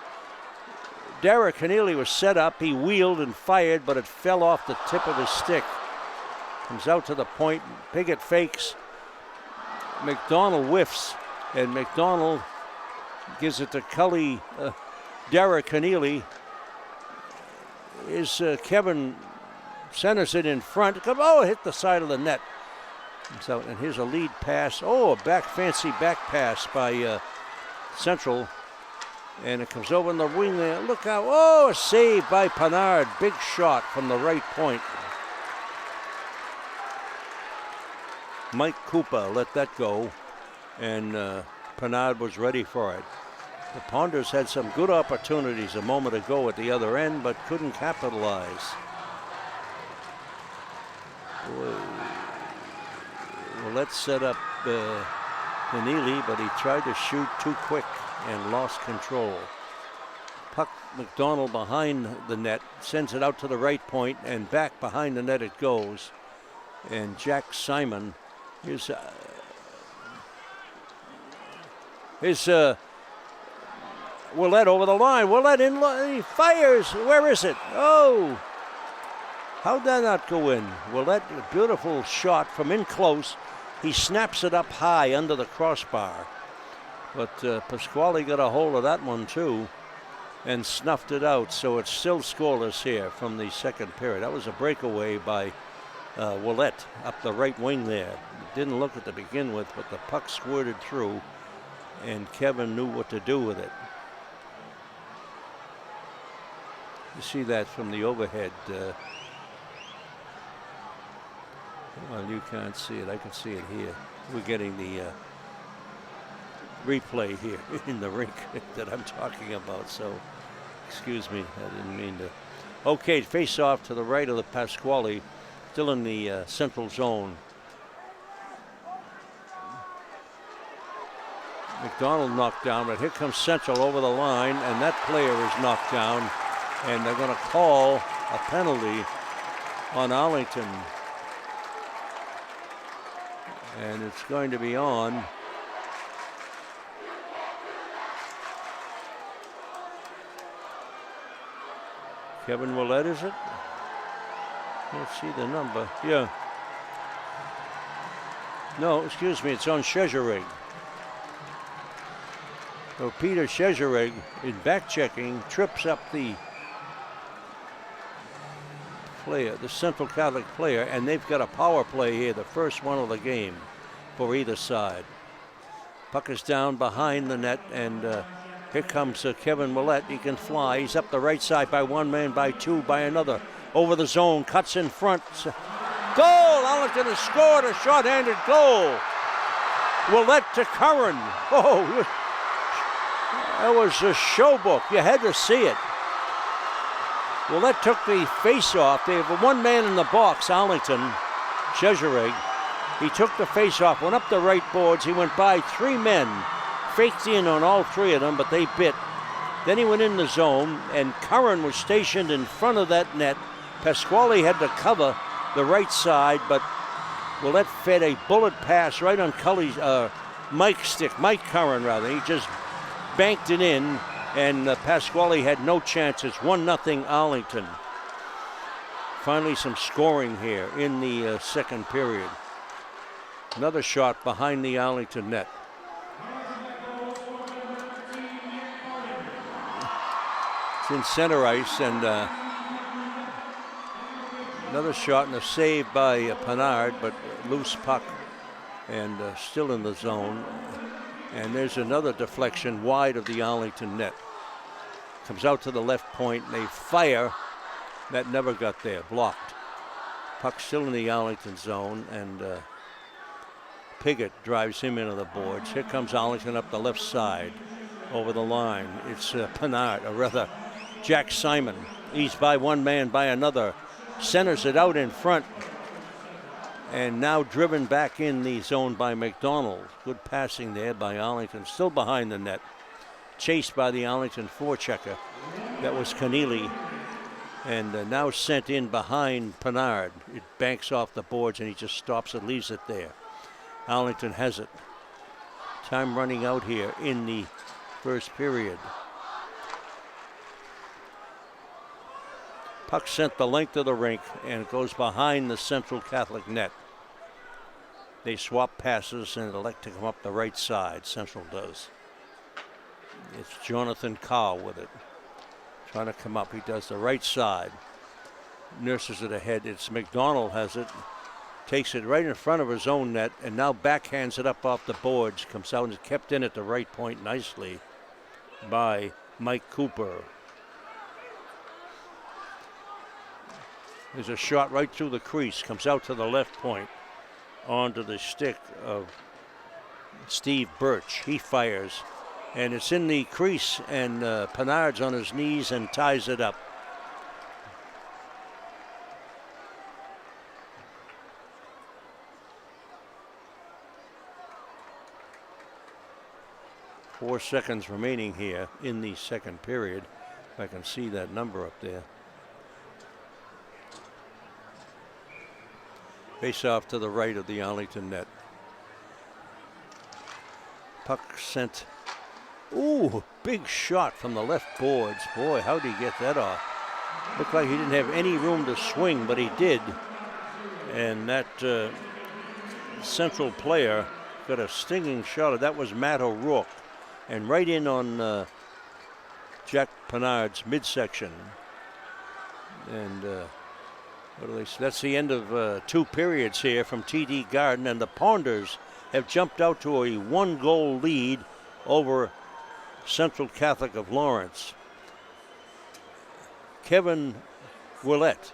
Derek Keneally was set up. He wheeled and fired, but it fell off the tip of his stick. Comes out to the point. Piggott fakes. McDonald whiffs, and McDonald gives it to Cully. Derek Keneally. Kevin centers it in front. Oh, hit the side of the net. So, and here's a lead pass. Oh, a fancy back pass by Central. And it comes over in the wing there. Look out. Oh, a save by Pinard. Big shot from the right point. Mike Cooper let that go. And Pinard was ready for it. The Ponders had some good opportunities a moment ago at the other end, but couldn't capitalize. Well, let's set up Keneally, but he tried to shoot too quick and lost control. Puck McDonald behind the net, sends it out to the right point, and back behind the net it goes. And Jack Simon is Willett over the line. Willett he fires. Where is it? Oh! How'd that not go in? Willett, a beautiful shot from in close. He snaps it up high under the crossbar. But Pasquale got a hold of that one too and snuffed it out. So it's still scoreless here from the second period. That was a breakaway by Willett up the right wing there. It didn't look at to begin with, but the puck squirted through and Kevin knew what to do with it. You see that from the overhead. Well, you can't see it. I can see it here. We're getting the replay here in the rink that I'm talking about. So, excuse me. I didn't mean to. Okay, face off to the right of the Pasquale. Still in the central zone. McDonald knocked down, but here comes Central over the line, and that player is knocked down. And they're going to call a penalty on Arlington. And it's going to be on Kevin Willett, is it? Can't see the number. Yeah. No, excuse me, it's on Shezerig. So Peter Shezerig, in back checking, trips up the player, the Central Catholic player, and they've got a power play here, the first one of the game for either side. Puck is down behind the net, and here comes Kevin Willett. He can fly. He's up the right side by one man, by two, by another. Over the zone, cuts in front. Goal! Arlington has scored a short-handed goal. Willett to Curran. Oh, That was a show book. You had to see it. Willett took the face-off. They have one man in the box, Arlington, Chezerig. He took the face-off, went up the right boards. He went by 3 men, faked in on all 3 of them, but they bit. Then he went in the zone, and Curran was stationed in front of that net. Pasquale had to cover the right side, but Willett fed a bullet pass right on Mike Curran rather. He just banked it in, and Pasquale had no chance. It's 1-0 Arlington. Finally some scoring here in the second period. Another shot behind the Arlington net. It's in center ice, and another shot and a save by Pinard, but loose puck and still in the zone. And there's another deflection wide of the Arlington net. Comes out to the left point, and they fire. That never got there, blocked. Puck still in the Arlington zone, and Piggott drives him into the boards. Here comes Arlington up the left side, over the line. It's Pinard, or rather Jack Simon. He's by one man, by another. Centers it out in front. And now driven back in the zone by McDonald. Good passing there by Arlington, still behind the net. Chased by the Arlington forechecker. That was Keneally. And now sent in behind Pinard. It banks off the boards, and he just stops it, leaves it there. Arlington has it. Time running out here in the first period. Puck sent the length of the rink, and it goes behind the Central Catholic net. They swap passes and elect to come up the right side. Central does. It's Jonathan Carr with it. Trying to come up. He does the right side. Nurses it ahead. It's McDonald has it. Takes it right in front of his own net, and now backhands it up off the boards. Comes out and is kept in at the right point nicely by Mike Cooper. There's a shot right through the crease. Comes out to the left point onto the stick of Steve Birch. He fires, and it's in the crease, and Pinard's on his knees and ties it up. Four seconds remaining here in the second period. If I can see that number up there. Face off to the right of the Arlington net. Puck sent. Ooh, big shot from the left boards. Boy, how'd he get that off? Looked like he didn't have any room to swing, but he did. And that Central player got a stinging shot. That was Matt O'Rourke. And right in on Jack Pinard's midsection. And what do they say? That's the end of 2 periods here from TD Garden, and the Ponders have jumped out to a 1-goal lead over Central Catholic of Lawrence. Kevin Willett,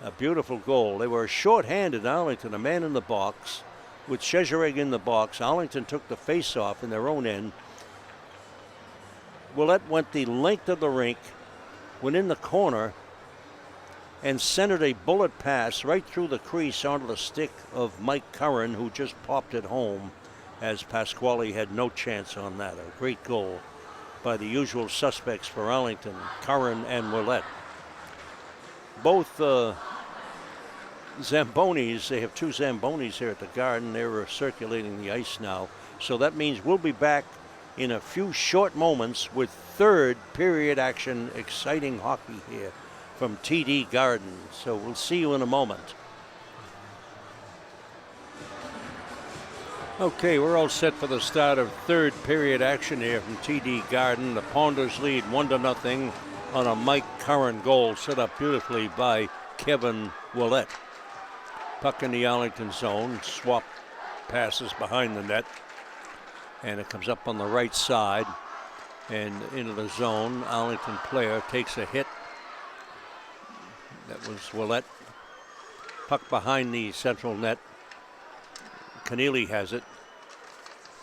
a beautiful goal. They were short-handed, Arlington, a man in the box with Chezerig in the box. Arlington took the face-off in their own end. Willett went the length of the rink, went in the corner, and centered a bullet pass right through the crease onto the stick of Mike Curran, who just popped it home, as Pasquale had no chance on that. A great goal by the usual suspects for Arlington, Curran and Willett. Both Zambonis, they have 2 Zambonis here at the Garden. They're circulating the ice now. So that means we'll be back in a few short moments with third period action. Exciting hockey here from TD Garden. So we'll see you in a moment. Okay, we're all set for the start of third period action here from TD Garden. The Ponders lead 1-0 on a Mike Curran goal set up beautifully by Kevin Willett. Puck in the Arlington zone, swap passes behind the net, and it comes up on the right side and into the zone. Arlington player takes a hit. That was Willett. Puck behind the Central net. Keneally has it.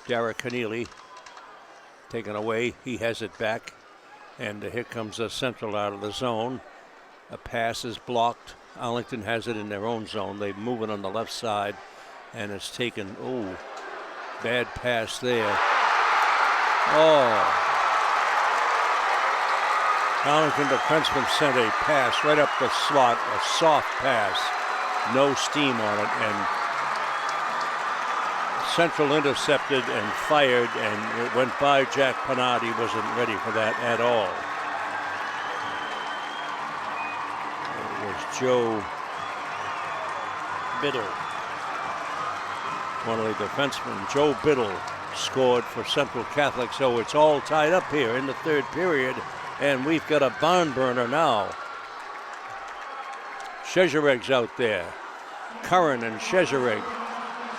Derek Keneally. taken away. He has it back. And here comes Central out of the zone. A pass is blocked. Arlington has it in their own zone. They move it on the left side, and it's taken. Oh, bad pass there. Oh. Arlington defenseman sent a pass right up the slot, a soft pass, no steam on it, and Central intercepted and fired, and it went by Jack Pennard. He wasn't ready for that at all. It was Joe Biddle, one of the defensemen. Joe Biddle scored for Central Catholic, so it's all tied up here in the third period, and we've got a barn burner now. Shezereg's out there. Curran and Shezereg.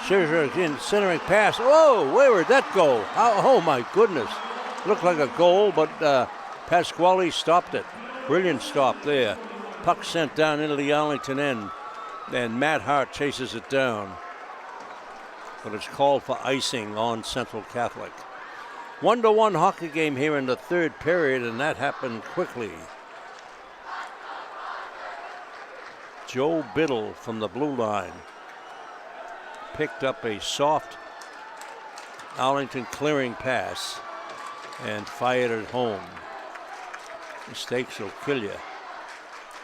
Shezereg in centering pass. Whoa, where did that go? Oh my goodness. Looked like a goal, but Pasquale stopped it. Brilliant stop there. Puck sent down into the Arlington end, and Matt Hart chases it down. But it's called for icing on Central Catholic. 1-1 hockey game here in the third period, and that happened quickly. Joe Biddle from the blue line picked up a soft Arlington clearing pass and fired it home. Mistakes will kill you.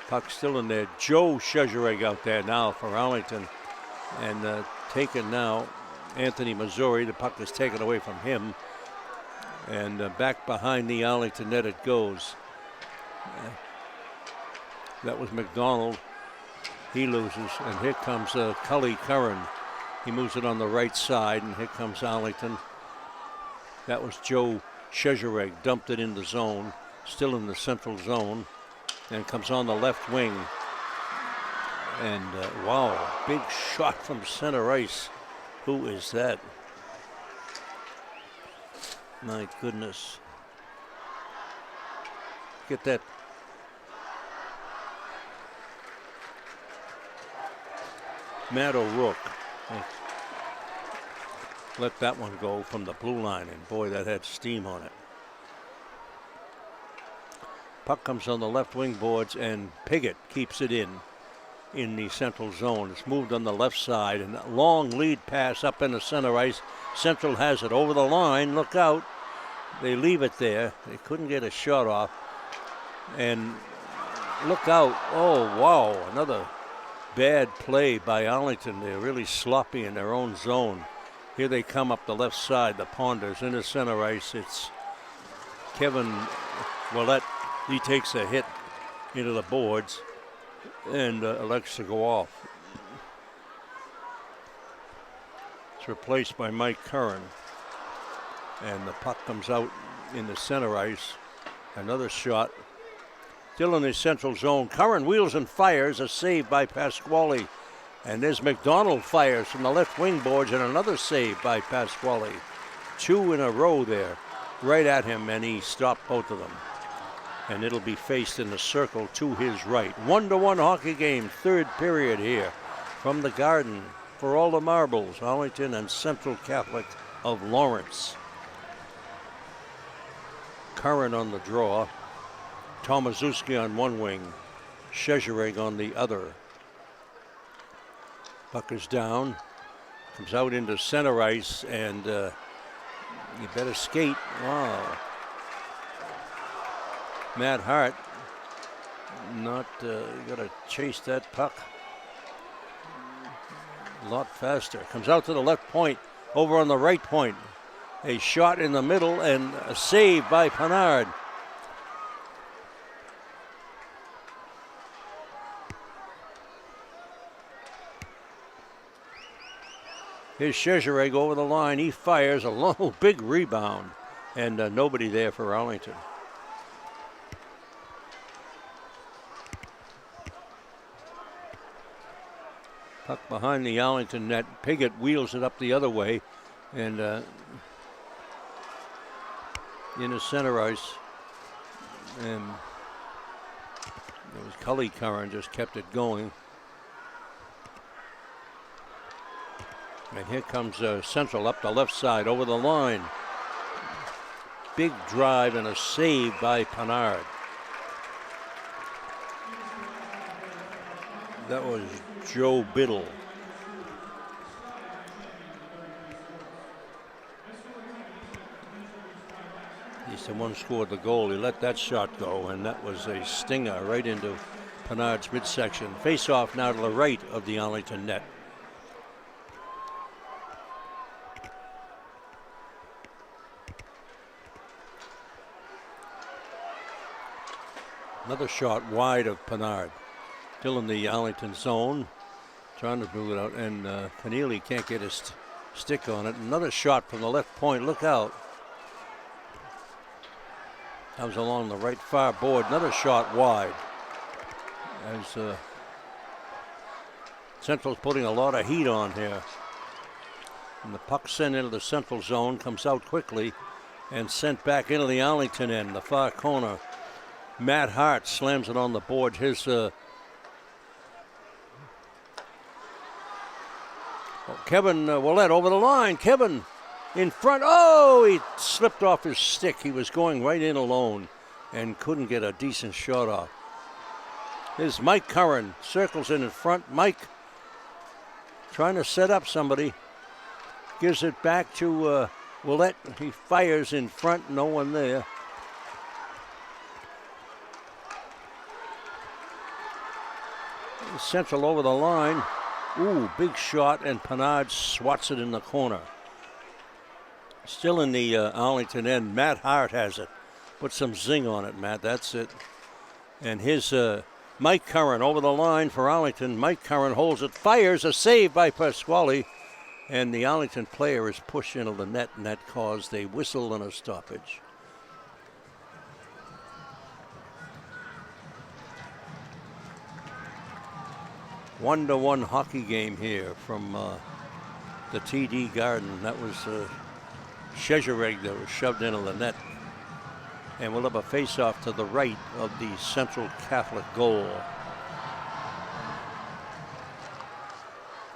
Puck still in there. Joe Shezereg out there now for Arlington, and taken now. Anthony Missouri, the puck is taken away from him, and back behind the Arlington net it goes. That was McDonald. He loses, and here comes Cully Curran. He moves it on the right side, and here comes Arlington. That was Joe Shezereg, dumped it in the zone, still in the central zone, and comes on the left wing. And wow, big shot from center ice. Who is that? My goodness. Get that. Matt O'Rourke. Let that one go from the blue line, and boy, that had steam on it. Puck comes on the left wing boards, and Piggott keeps it in the central zone. It's moved on the left side, and a long lead pass up in the center ice. Central has it over the line. Look out. They leave it there. They couldn't get a shot off. And look out. Oh, wow. Another bad play by Arlington. They're really sloppy in their own zone. Here they come up the left side, the Ponders in the center ice. It's Kevin Willett. He takes a hit into the boards and elects to go off. It's replaced by Mike Curran. And the puck comes out in the center ice. Another shot. Still in the central zone. Curran wheels and fires. A save by Pasquale. And there's McDonald fires from the left wing boards, and another save by Pasquale. Two in a row there. Right at him, and he stopped both of them. And it'll be faced in the circle to his right. 1-1 hockey game, third period here from the Garden for all the marbles, Arlington and Central Catholic of Lawrence. Curran on the draw. Tomaszewski on one wing. Shezereg on the other. Puck is down. Comes out into center ice, and you better skate. Wow. Matt Hart, not got to chase that puck a lot faster. Comes out to the left point, over on the right point. A shot in the middle, and a save by Pennard. Here's Shezereg over the line. He fires a long, big rebound, and nobody there for Arlington. Puck behind the Arlington net. Piggott wheels it up the other way, and in the center ice. And it was Cully Curran just kept it going. And here comes Central up the left side over the line. big drive and a save by Pennard. That was Joe Biddle. He's the one who scored the goal. He let that shot go, and that was a stinger right into Pennard's midsection. Face off now to the right of the Arlington net. Another shot wide of Pennard. Still in the Arlington zone. Trying to move it out, and Keneally can't get his stick on it. Another shot from the left point. Look out. That was along the right far board. Another shot wide. As Central's putting a lot of heat on here. And the puck sent into the Central zone, comes out quickly and sent back into the Arlington end, the far corner. Matt Hart slams it on the board. His Kevin Willett over the line. Kevin in front. Oh, he slipped off his stick. He was going right in alone and couldn't get a decent shot off. Here's Mike Curran. Circles in front. Mike trying to set up somebody. Gives it back to Willett. He fires in front. No one there. Central over the line. Ooh, big shot, and Pennard swats it in the corner. Still in the Arlington end. Matt Hart has it. Put some zing on it, Matt. That's it. And his Mike Curran over the line for Arlington. Mike Curran holds it, fires, a save by Pasquale. And the Arlington player is pushed into the net, and that caused a whistle and a stoppage. One-to-one hockey game here from the TD Garden. That was Shezhereg that was shoved into the net. And we'll have a face-off to the right of the Central Catholic goal.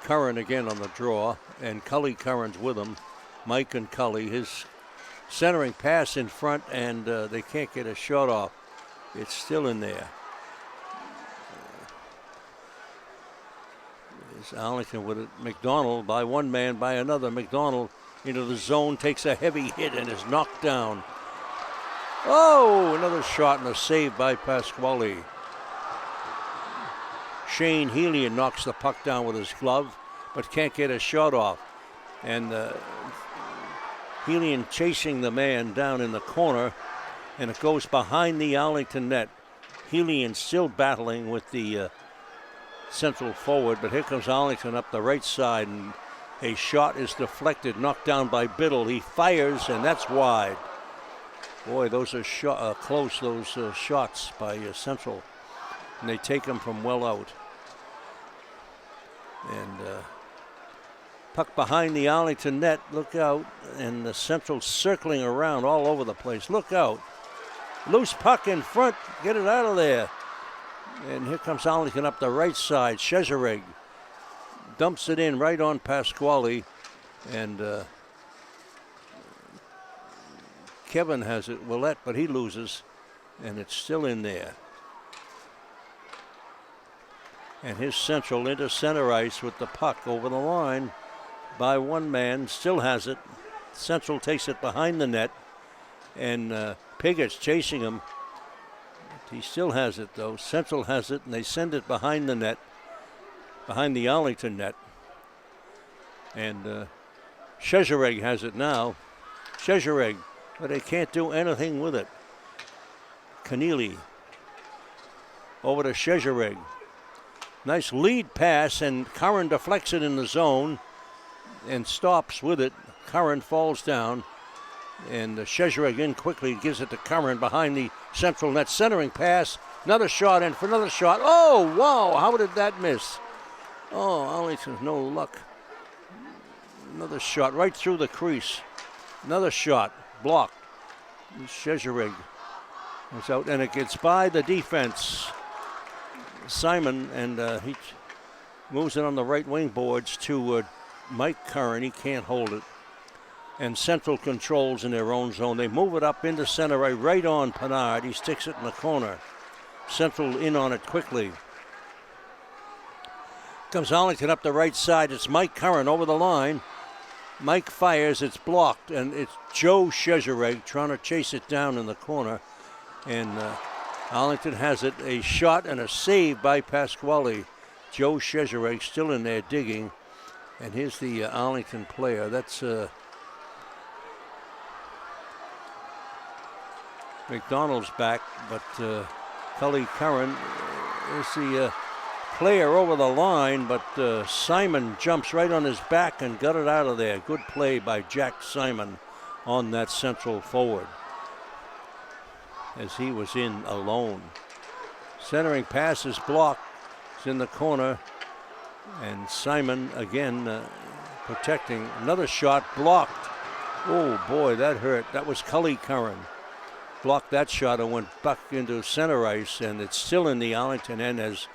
Curran again on the draw, and Cully Curran's with him. Mike and Cully, his centering pass in front, and they can't get a shot off. It's still in there. Arlington with it. McDonald by one man, by another. McDonald into the zone, takes a heavy hit and is knocked down. Oh, another shot and a save by Pasquale. Shane Helian knocks the puck down with his glove, but can't get a shot off. And Helian chasing the man down in the corner, and it goes behind the Arlington net. Helian still battling with the Central forward, but here comes Arlington up the right side, and a shot is deflected, knocked down by Biddle. He fires, and that's wide. Boy, those are close, those shots by Central, and they take them from well out. And puck behind the Arlington net, look out, and the Central circling around all over the place. Look out. Loose puck in front, get it out of there. And here comes Arlington up the right side. Shezhereg dumps it in right on Pasquale. And Kevin has it, Willett, but he loses. And it's still in there. And his Central into center ice with the puck over the line by one man. Still has it. Central takes it behind the net. And Pigot's chasing him. He still has it, though. Central has it, and they send it behind the net, behind the Arlington net. And Shezhereg has it now. Shezhereg, but they can't do anything with it. Keneally over to Shezhereg. Nice lead pass, and Curran deflects it in the zone and stops with it. Curran falls down. And Shezhereg in quickly, gives it to Curran behind the Central net. Centering pass, another shot in for another shot. Oh, wow, how did that miss? Oh, Arlington's no luck. Another shot right through the crease. Another shot, blocked. Shezhereg is out, and it gets by the defense. Simon, and he moves it on the right wing boards to Mike Curran. He can't hold it. and Central controls in their own zone. They move it up into center right on Pinard. He sticks it in the corner. Central in on it quickly. Comes Arlington up the right side. It's Mike Curran over the line. Mike fires. It's blocked, and it's Joe Chezereg trying to chase it down in the corner. And Arlington has it. A shot and a save by Pasquale. Joe Chezereg still in there digging. And here's the Arlington player. That's McDonald's back, but Cully Curran is the player over the line, but Simon jumps right on his back and got it out of there. Good play by Jack Simon on that Central forward as he was in alone. Centering pass is blocked. It's in the corner, and Simon again protecting. Another shot blocked. Oh boy, that hurt. That was Cully Curran. Blocked that shot and went back into center ice, and it's still in the Arlington end as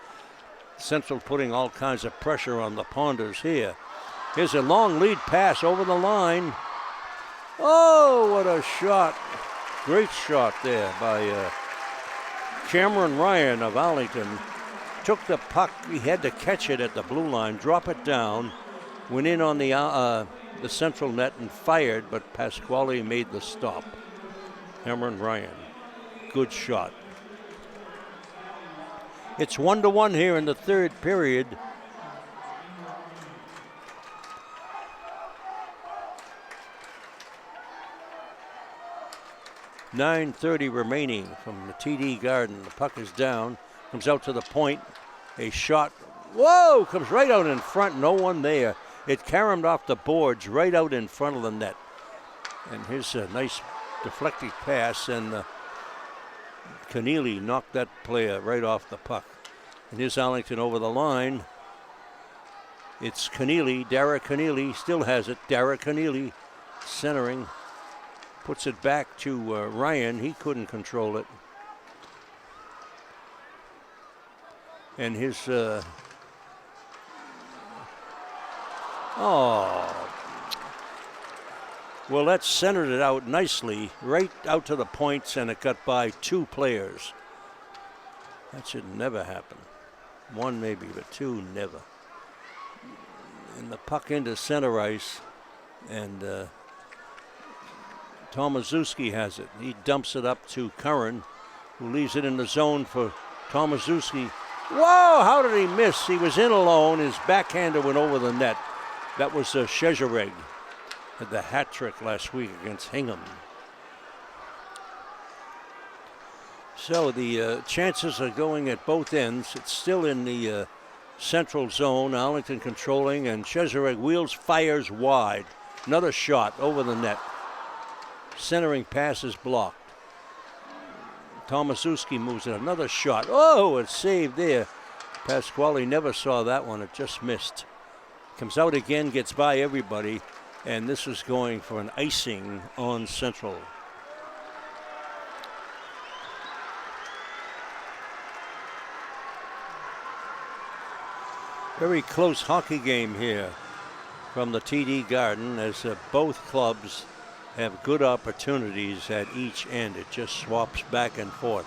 Central putting all kinds of pressure on the Ponders here. Here's a long lead pass over the line. Oh, what a shot. Great shot there by Cameron Ryan of Arlington. Took the puck. He had to catch it at the blue line, drop it down, went in on the Central net and fired, but Pasquale made the stop. Cameron Ryan, good shot. It's 1-1 here in the third period. .9:30 remaining from the TD Garden. The puck is down, comes out to the point. A shot, whoa, comes right out in front, no one there. It caromed off the boards right out in front of the net. And here's a nice deflecting pass, and Keneally knocked that player right off the puck. And here's Arlington over the line. It's Keneally, Dara Keneally still has it. Dara Keneally centering, puts it back to Ryan. He couldn't control it. And his, well, that centered it out nicely, right out to the points, and it got by two players. That should never happen. One maybe, but two never. And the puck into center ice, and Tomaszewski has it. He dumps it up to Curran, who leaves it in the zone for Tomaszewski. Whoa, how did he miss? He was in alone. His backhander went over the net. That was Chezereg. Had the hat trick last week against Hingham. So the chances are going at both ends. It's still in the Central zone. Arlington controlling, and Chezereg wheels, fires wide. Another shot over the net. Centering pass is blocked. Tomaszewski moves in. Another shot. Oh, it's saved there. Pasquale never saw that one. It just missed. Comes out again, gets by everybody. And this is going for an icing on Central. Very close hockey game here from the TD Garden, as both clubs have good opportunities at each end. It just swaps back and forth,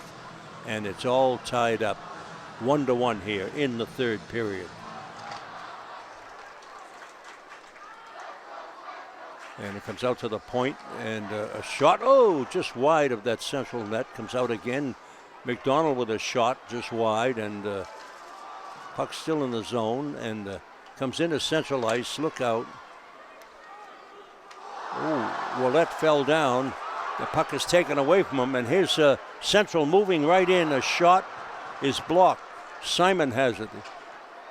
and it's all tied up 1-1 here in the third period. And it comes out to the point, and a shot, oh, just wide of that Central net. Comes out again. McDonald with a shot just wide, and puck still in the zone, and comes into Central ice. Look out. Oh, well, that fell down. The puck is taken away from him, and here's Central moving right in. A shot is blocked. Simon has it.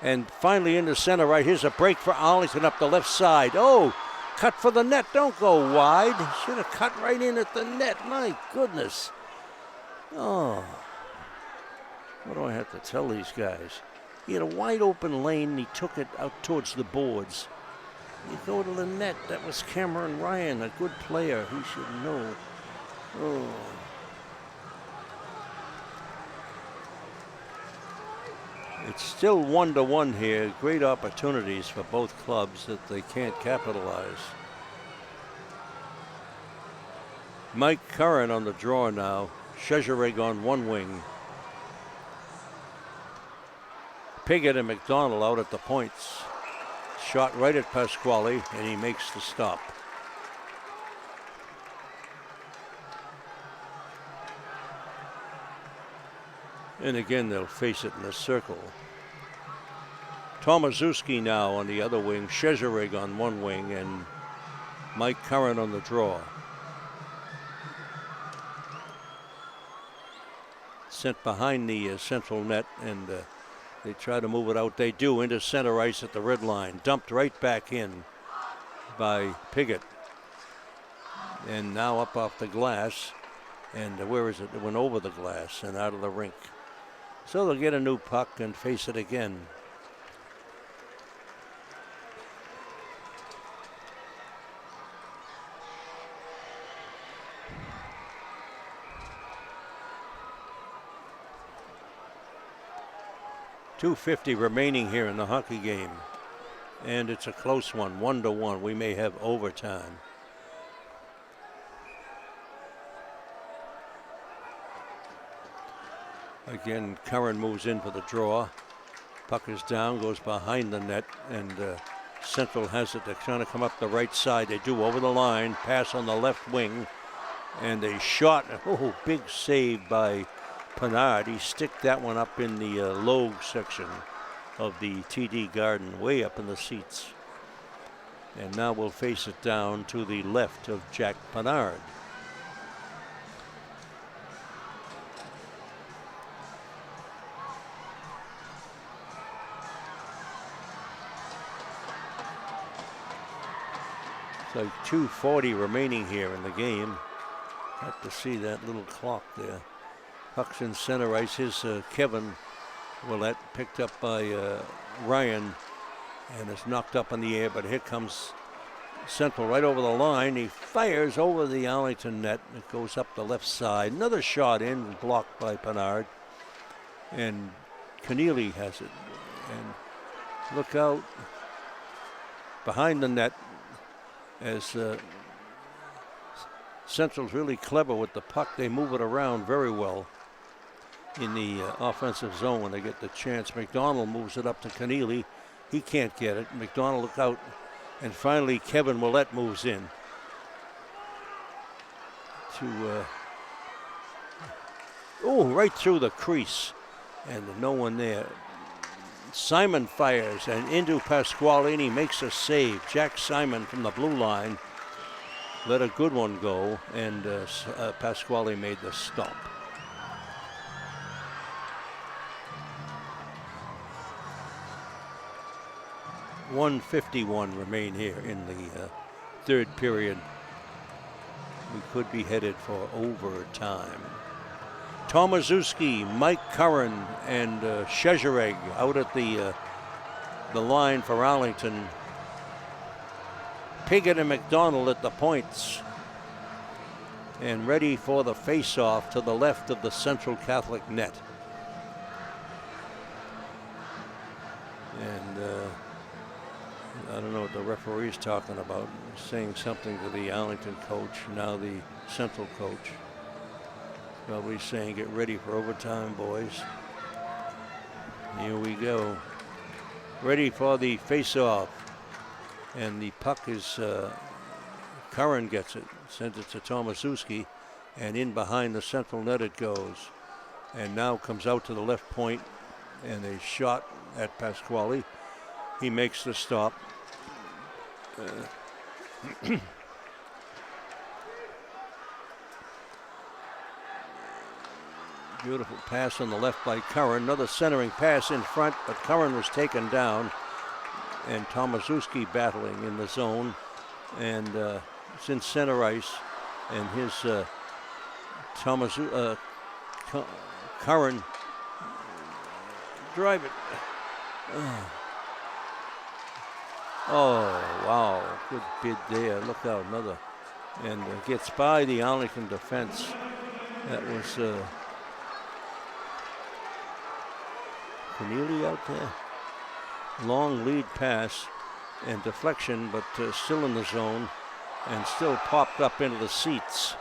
And finally into center right. Here's a break for Arlington up the left side. Oh, cut for the net. Don't go wide. Should have cut right in at the net. My goodness. Oh. What do I have to tell these guys? He had a wide open lane. He took it out towards the boards. You go to the net. That was Cameron Ryan, a good player. He should know. Oh. It's still 1-1 here. Great opportunities for both clubs that they can't capitalize. Mike Curran on the draw now. Shezerig on one wing. Piggott and McDonald out at the points. Shot right at Pasquale, and he makes the stop. And again, they'll face it in a circle. Tomaszewski now on the other wing, Shezerig on one wing, and Mike Curran on the draw. Sent behind the central net, and they try to move it out. They do into center ice at the red line. Dumped right back in by Piggott. And now up off the glass. And where is it? It went over the glass and out of the rink. So they'll get a new puck and face it again. .250 remaining here in the hockey game. And it's a close one, 1-1. We may have overtime. Again, Curran moves in for the draw. Puck is down, goes behind the net, and Central has it. They're trying to come up the right side. They do over the line, pass on the left wing, and they shot. Oh, big save by Pinard. He sticked that one up in the low section of the TD Garden, way up in the seats. And now we'll face it down to the left of Jack Pinard. It's like 2:40 remaining here in the game. Have to see that little clock there. Puck's in center ice. His Kevin Willett picked up by Ryan and is knocked up in the air, but here comes Central right over the line. He fires over the Arlington net. It goes up the left side. Another shot in, blocked by Pinard. And Keneally has it. And look out behind the net as Central's really clever with the puck. They move it around very well in the offensive zone when they get the chance. McDonald moves it up to Keneally. He can't get it. McDonald look out. And finally, Kevin Willett moves in to, right through the crease. And no one there. Simon fires and into Pasquale, and he makes a save. Jack Simon from the blue line let a good one go, and Pasquale made the stop. .151 remain here in the third period. We could be headed for overtime. Tomaszewski, Mike Curran, and Shezerig out at the line for Arlington. Piggott and McDonald at the points. And ready for the face-off to the left of the Central Catholic net. And I don't know what the referee's talking about, saying something to the Arlington coach, now the Central coach. Probably saying, get ready for overtime, boys. Here we go. Ready for the face-off. And the puck is, Curran gets it, sends it to Tomaszewski, and in behind the Central net it goes. And now comes out to the left point, and a shot at Pasquale. He makes the stop. Beautiful pass on the left by Curran. Another centering pass in front, but Curran was taken down. And Tomaszewski battling in the zone. And it's in center ice. And his Curran drive it. Oh, wow. Good bid there. Look out, another. And gets by the Arlington defense. That was Keneally out there. Long lead pass and deflection, but still in the zone and still popped up into the seats.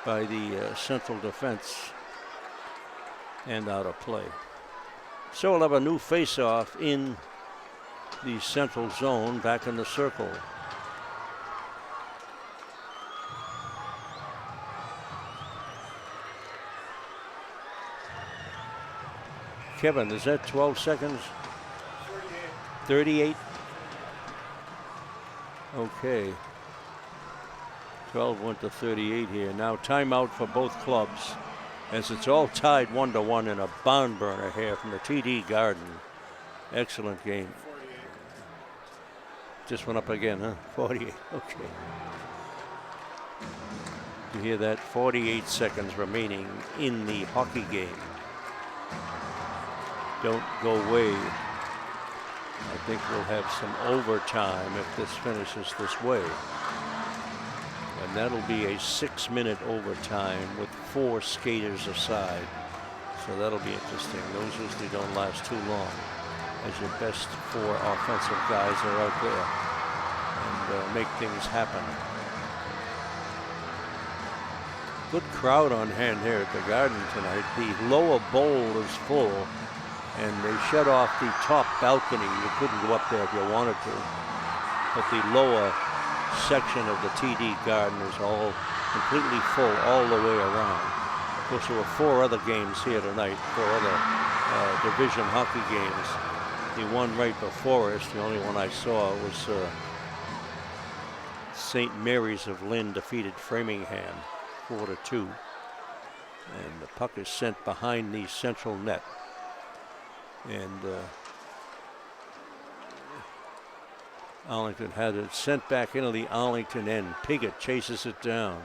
by the Central defense and out of play. So we'll have a new face-off in the Central zone, back in the circle. Kevin, is that 12 seconds? 38. Okay. 12 went to 38 here. Now timeout for both clubs, as it's all tied 1-1 in a barn burner here from the TD Garden. Excellent game. Just went up again, huh? 48. Okay. You hear that? 48 seconds remaining in the hockey game. Don't go away. I think we'll have some overtime if this finishes this way. And that'll be a 6-minute overtime with 4 skaters aside. So that'll be interesting. Those usually don't last too long, as your best 4 offensive guys are out there and make things happen. Good crowd on hand here at the Garden tonight. The lower bowl is full, and they shut off the top balcony. You couldn't go up there if you wanted to, but the lower section of the TD Garden is all completely full all the way around. Of course, there were 4 other games here tonight, 4 other division hockey games. The one right before us, the only one I saw, was St. Mary's of Lynn defeated Framingham 4-2. And the puck is sent behind the Central net. And Arlington had it sent back into the Arlington end. Piggott chases it down.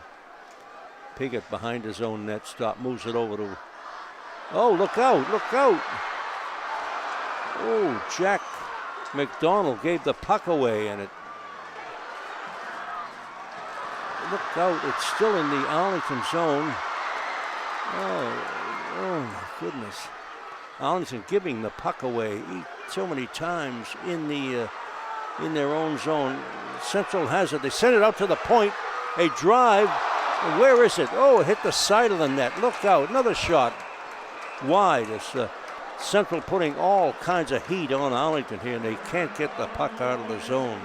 Piggott behind his own net stop, moves it over to. Oh, look out, look out. Oh, Jack McDonald gave the puck away, and it. Look out, it's still in the Arlington zone. Oh my goodness. Arlington giving the puck away so many times in their own zone. Central has it. They send it out to the point. A drive. Where is it? Oh, it hit the side of the net. Look out. Another shot wide. It's Central putting all kinds of heat on Arlington here, and they can't get the puck out of the zone.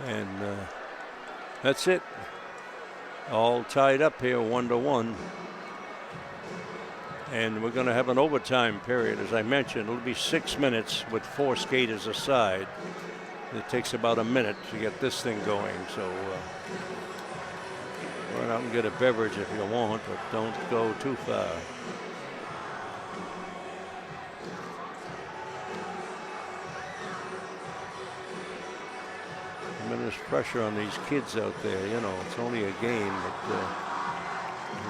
And that's it. All tied up here, 1-1. And we're going to have an overtime period. As I mentioned, it'll be 6 minutes with 4 skaters aside. It takes about a minute to get this thing going. So run out and get a beverage if you want, but don't go too far. Tremendous pressure on these kids out there. You know, it's only a game, but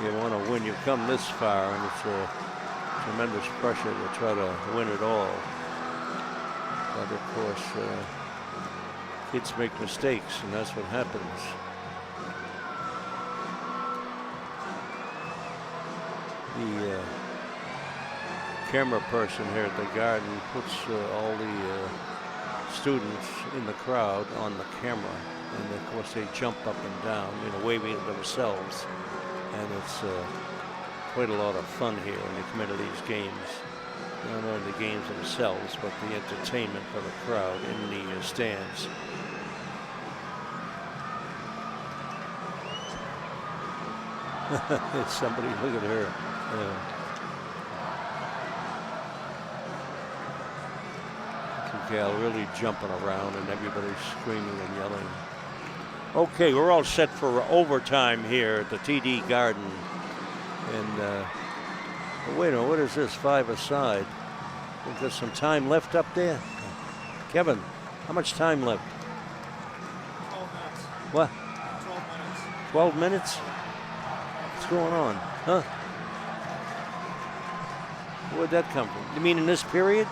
you want to win. You come this far, and it's a tremendous pressure to try to win it all. But of course, kids make mistakes, and that's what happens. The camera person here at the Garden puts all the students in the crowd on the camera, and of course they jump up and down, you know, waving at themselves, and it's quite a lot of fun here when they come into these games. Not only the games themselves, but the entertainment for the crowd in the stands. It's somebody, look at her. Gal really jumping around, and everybody's screaming and yelling. Okay, we're all set for overtime here at the TD Garden. And wait a minute, what is this? 5 aside. We've got some time left up there. Kevin, how much time left? 12 minutes. What? 12 minutes. 12 minutes? What's going on? Huh? Where'd that come from? You mean in this period?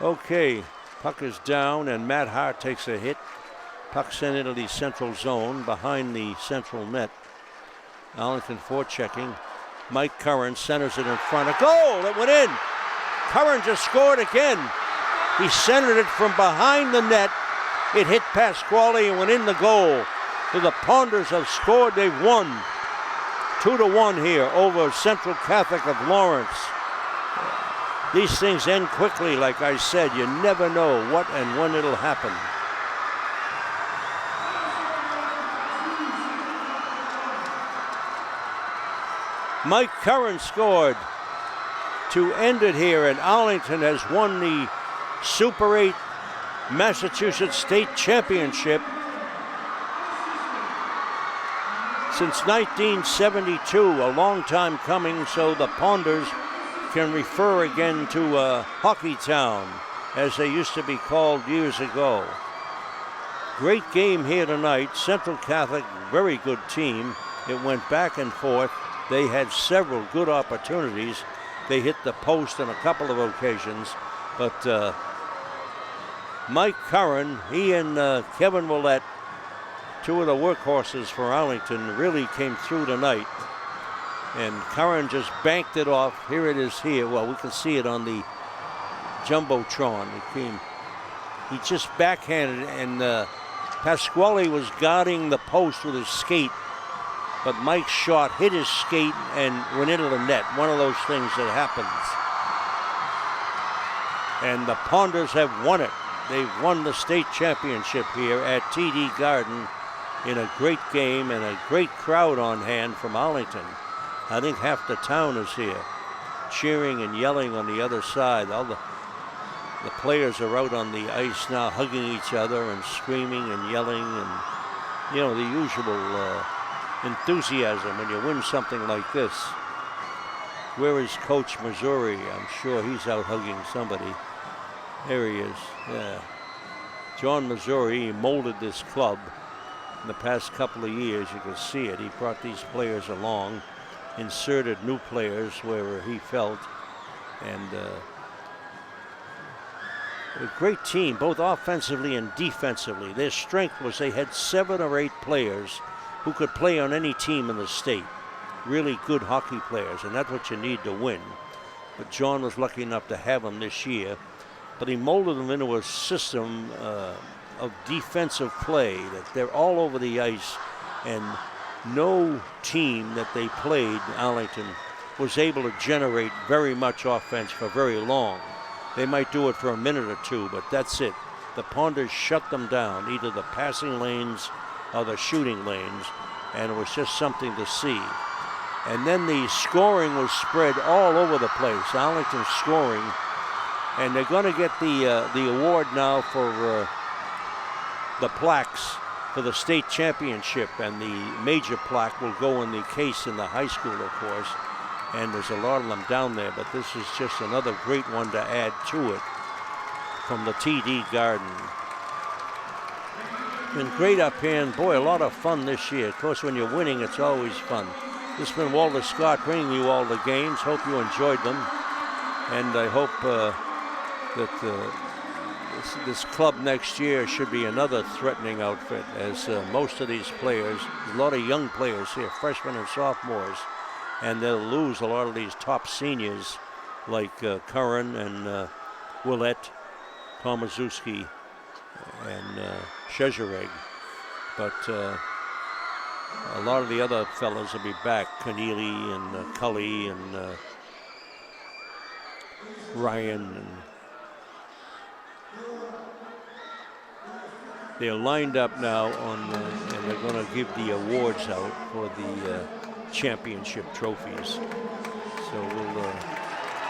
Okay, puck is down, and Matt Hart takes a hit. Puck sent into the Central zone behind the Central net. Arlington forechecking. Mike Curran centers it in front. A goal! It went in. Curran just scored again. He centered it from behind the net. It hit Pasquale and went in the goal. So the Ponders have scored. They've won 2-1 here over Central Catholic of Lawrence. These things end quickly, like I said. You never know what and when it'll happen. Mike Curran scored to end it here, and Arlington has won the Super 8 Massachusetts State Championship since 1972, a long time coming, so the Ponders can refer again to Hockey Town, as they used to be called years ago. Great game here tonight. Central Catholic, very good team. It went back and forth. They had several good opportunities. They hit the post on a couple of occasions, but Mike Curran, he and Kevin Willett, two of the workhorses for Arlington, really came through tonight. And Curran just banked it off. Here it is here. Well, we can see it on the Jumbotron. He just backhanded it, and Pasquale was guarding the post with his skate, but Mike's shot hit his skate and went into the net. One of those things that happens. And the Ponders have won it. They've won the state championship here at TD Garden in a great game and a great crowd on hand from Arlington. I think half the town is here, cheering and yelling on the other side. All the players are out on the ice now, hugging each other and screaming and yelling, and you know, the usual enthusiasm when you win something like this. Where is Coach Missouri? I'm sure he's out hugging somebody. There he is. Yeah. John Missouri, he molded this club in the past couple of years. You can see it. He brought these players along, inserted new players wherever he felt, and a great team, both offensively and defensively. Their strength was they had 7 or 8 players who could play on any team in the state. Really good hockey players, and that's what you need to win. But John was lucky enough to have them this year. But he molded them into a system of defensive play, that they're all over the ice, and no team that they played, Arlington, was able to generate very much offense for very long. They might do it for a minute or two, but that's it. The Ponders shut them down, either the passing lanes or the shooting lanes, and it was just something to see. And then the scoring was spread all over the place. Arlington scoring, and they're going to get the award now for the plaques for the state championship, and the major plaque will go in the case in the high school, of course, and there's a lot of them down there, but this is just another great one to add to it from the TD Garden. Been great up here, and boy, a lot of fun this year. Of course, when you're winning, it's always fun. This has been Walter Scott bringing you all the games. Hope you enjoyed them, and I hope that this club next year should be another threatening outfit, as most of these players, a lot of young players here, freshmen and sophomores, and they'll lose a lot of these top seniors like Curran and Willett, Tomaszewski, and Szezereg. But a lot of the other fellas will be back, Keneally and Cully and Ryan, and they're lined up now on, and they're going to give the awards out for the championship trophies. So we'll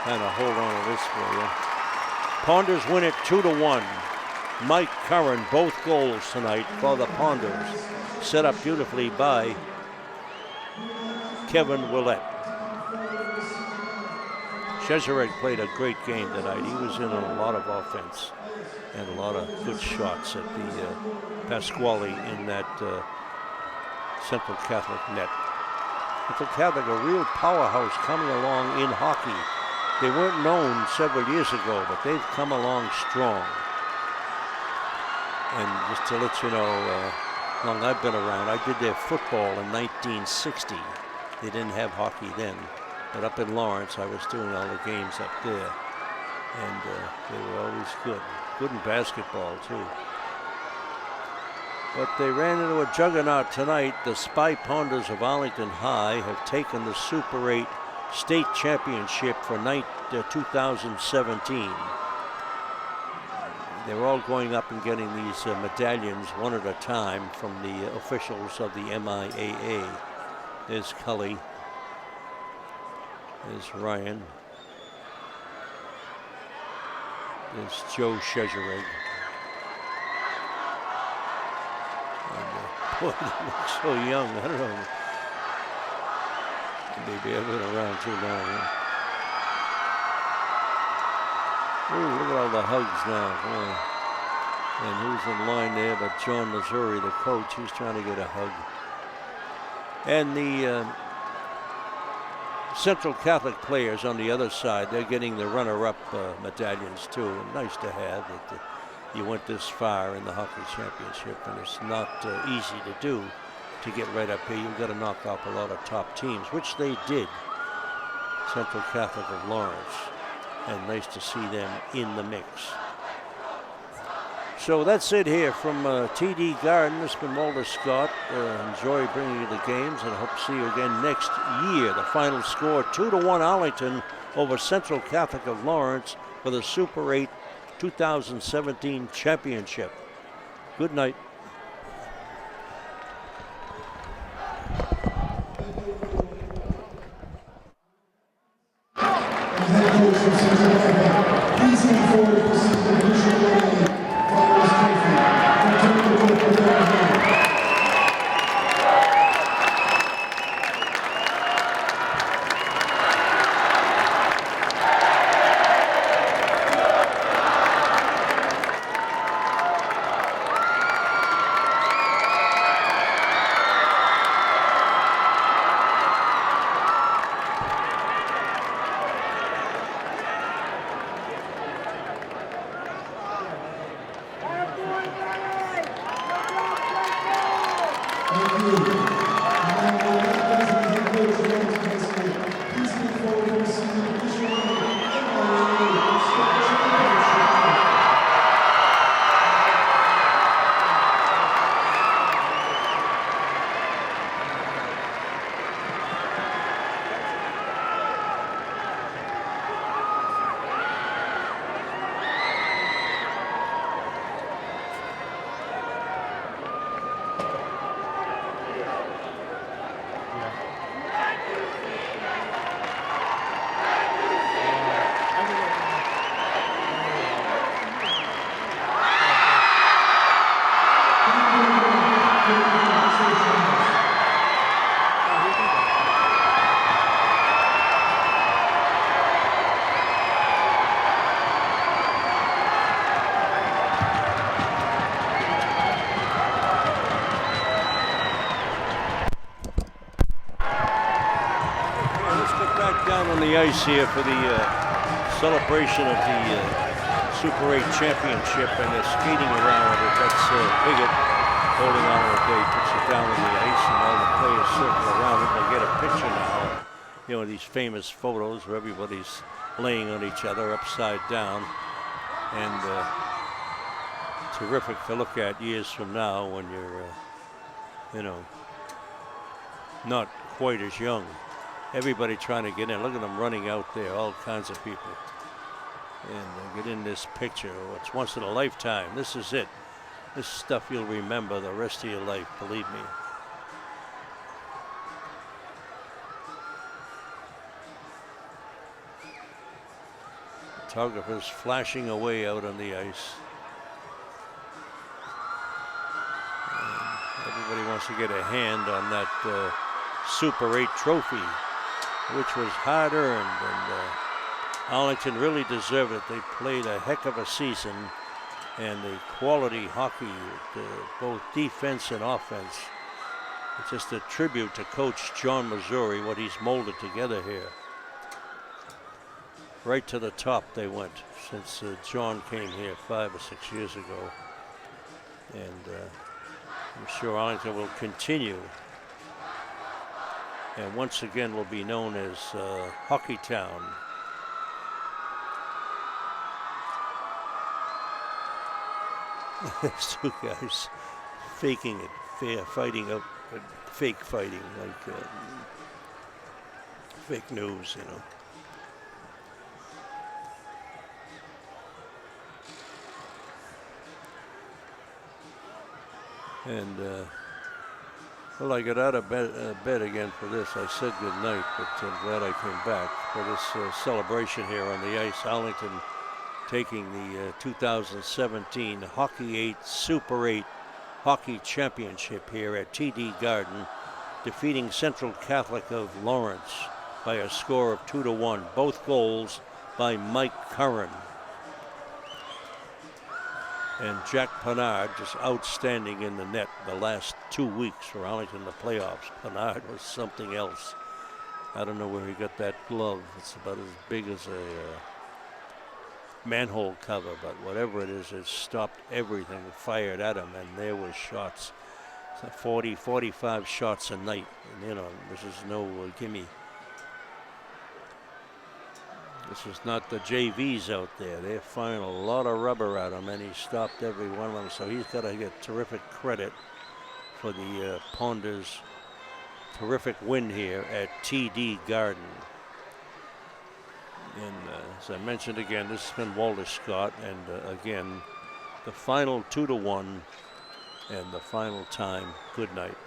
kind of hold on to this for you. Ponders win it 2-1. Mike Curran, both goals tonight for the Ponders, set up beautifully by Kevin Willett. Szezereg played a great game tonight. He was in a lot of offense and a lot of good shots at the Pasquale in that Central Catholic net. Central Catholic, a real powerhouse coming along in hockey. They weren't known several years ago, but they've come along strong. And just to let you know, how long I've been around, I did their football in 1960. They didn't have hockey then, but up in Lawrence, I was doing all the games up there, and they were always good. Good in basketball, too. But they ran into a juggernaut tonight. The Spy Ponders of Arlington High have taken the Super 8 state championship for 2017. They're all going up and getting these medallions one at a time from the officials of the MIAA. There's Cully. There's Ryan. There's Joe Shezhereg. Boy, they look so young. I don't know. Maybe I've been around too long. Huh? Ooh, look at all the hugs now. Boy. And who's in line there but John Missouri, the coach. He's trying to get a hug. And the Central Catholic players on the other side, they're getting the runner-up medallions too. And nice to have that. You went this far in the hockey championship, and it's not easy to do to get right up here. You've got to knock off a lot of top teams, which they did. Central Catholic of Lawrence, and nice to see them in the mix. So that's it here from TD Garden. This has been Mulder Scott. Enjoy bringing you the games, and I hope to see you again next year. The final score, 2-1 Arlington over Central Catholic of Lawrence for the Super 8 2017 championship. Good night. Ice here for the celebration of the Super 8 championship, and they're skating around with it. That's Piggott holding on to it. They puts it down on the ice, and all the players circle around it. They get a picture now. You know, these famous photos where everybody's laying on each other upside down, and terrific to look at years from now when you're, you know, not quite as young. Everybody trying to get in. Look at them running out there, all kinds of people. And get in this picture. It's once in a lifetime. This is it. This stuff you'll remember the rest of your life, believe me. Photographers flashing away out on the ice. And everybody wants to get a hand on that Super 8 trophy, which was hard earned, and Arlington really deserved it. They played a heck of a season, and the quality hockey, both defense and offense. It's just a tribute to Coach John Missouri, what he's molded together here. Right to the top they went since John came here 5 or 6 years ago. And I'm sure Arlington will continue and once again will be known as Hockey Town. There's two guys faking it, fighting up, fake fighting, like fake news, you know. And well, I got out of bed again for this. I said good night, but I'm glad I came back for this celebration here on the ice. Arlington taking the 2017 Hockey 8 Super 8 Hockey Championship here at TD Garden, defeating Central Catholic of Lawrence by a score of 2-1. Both goals by Mike Curran. And Jack Pennard just outstanding in the net the last 2 weeks for Arlington in the playoffs. Pennard was something else. I don't know where he got that glove. It's about as big as a manhole cover, but whatever it is, it stopped everything fired at him, and there was shots. 40, 45 shots a night. And, you know, this is no gimme. This is not the JVs out there. They're firing a lot of rubber at him, and he stopped every one of them. So he's got to get terrific credit for the Ponders' terrific win here at TD Garden. And as I mentioned again, this has been Walter Scott, and again, the final 2-1, and the final time. Good night.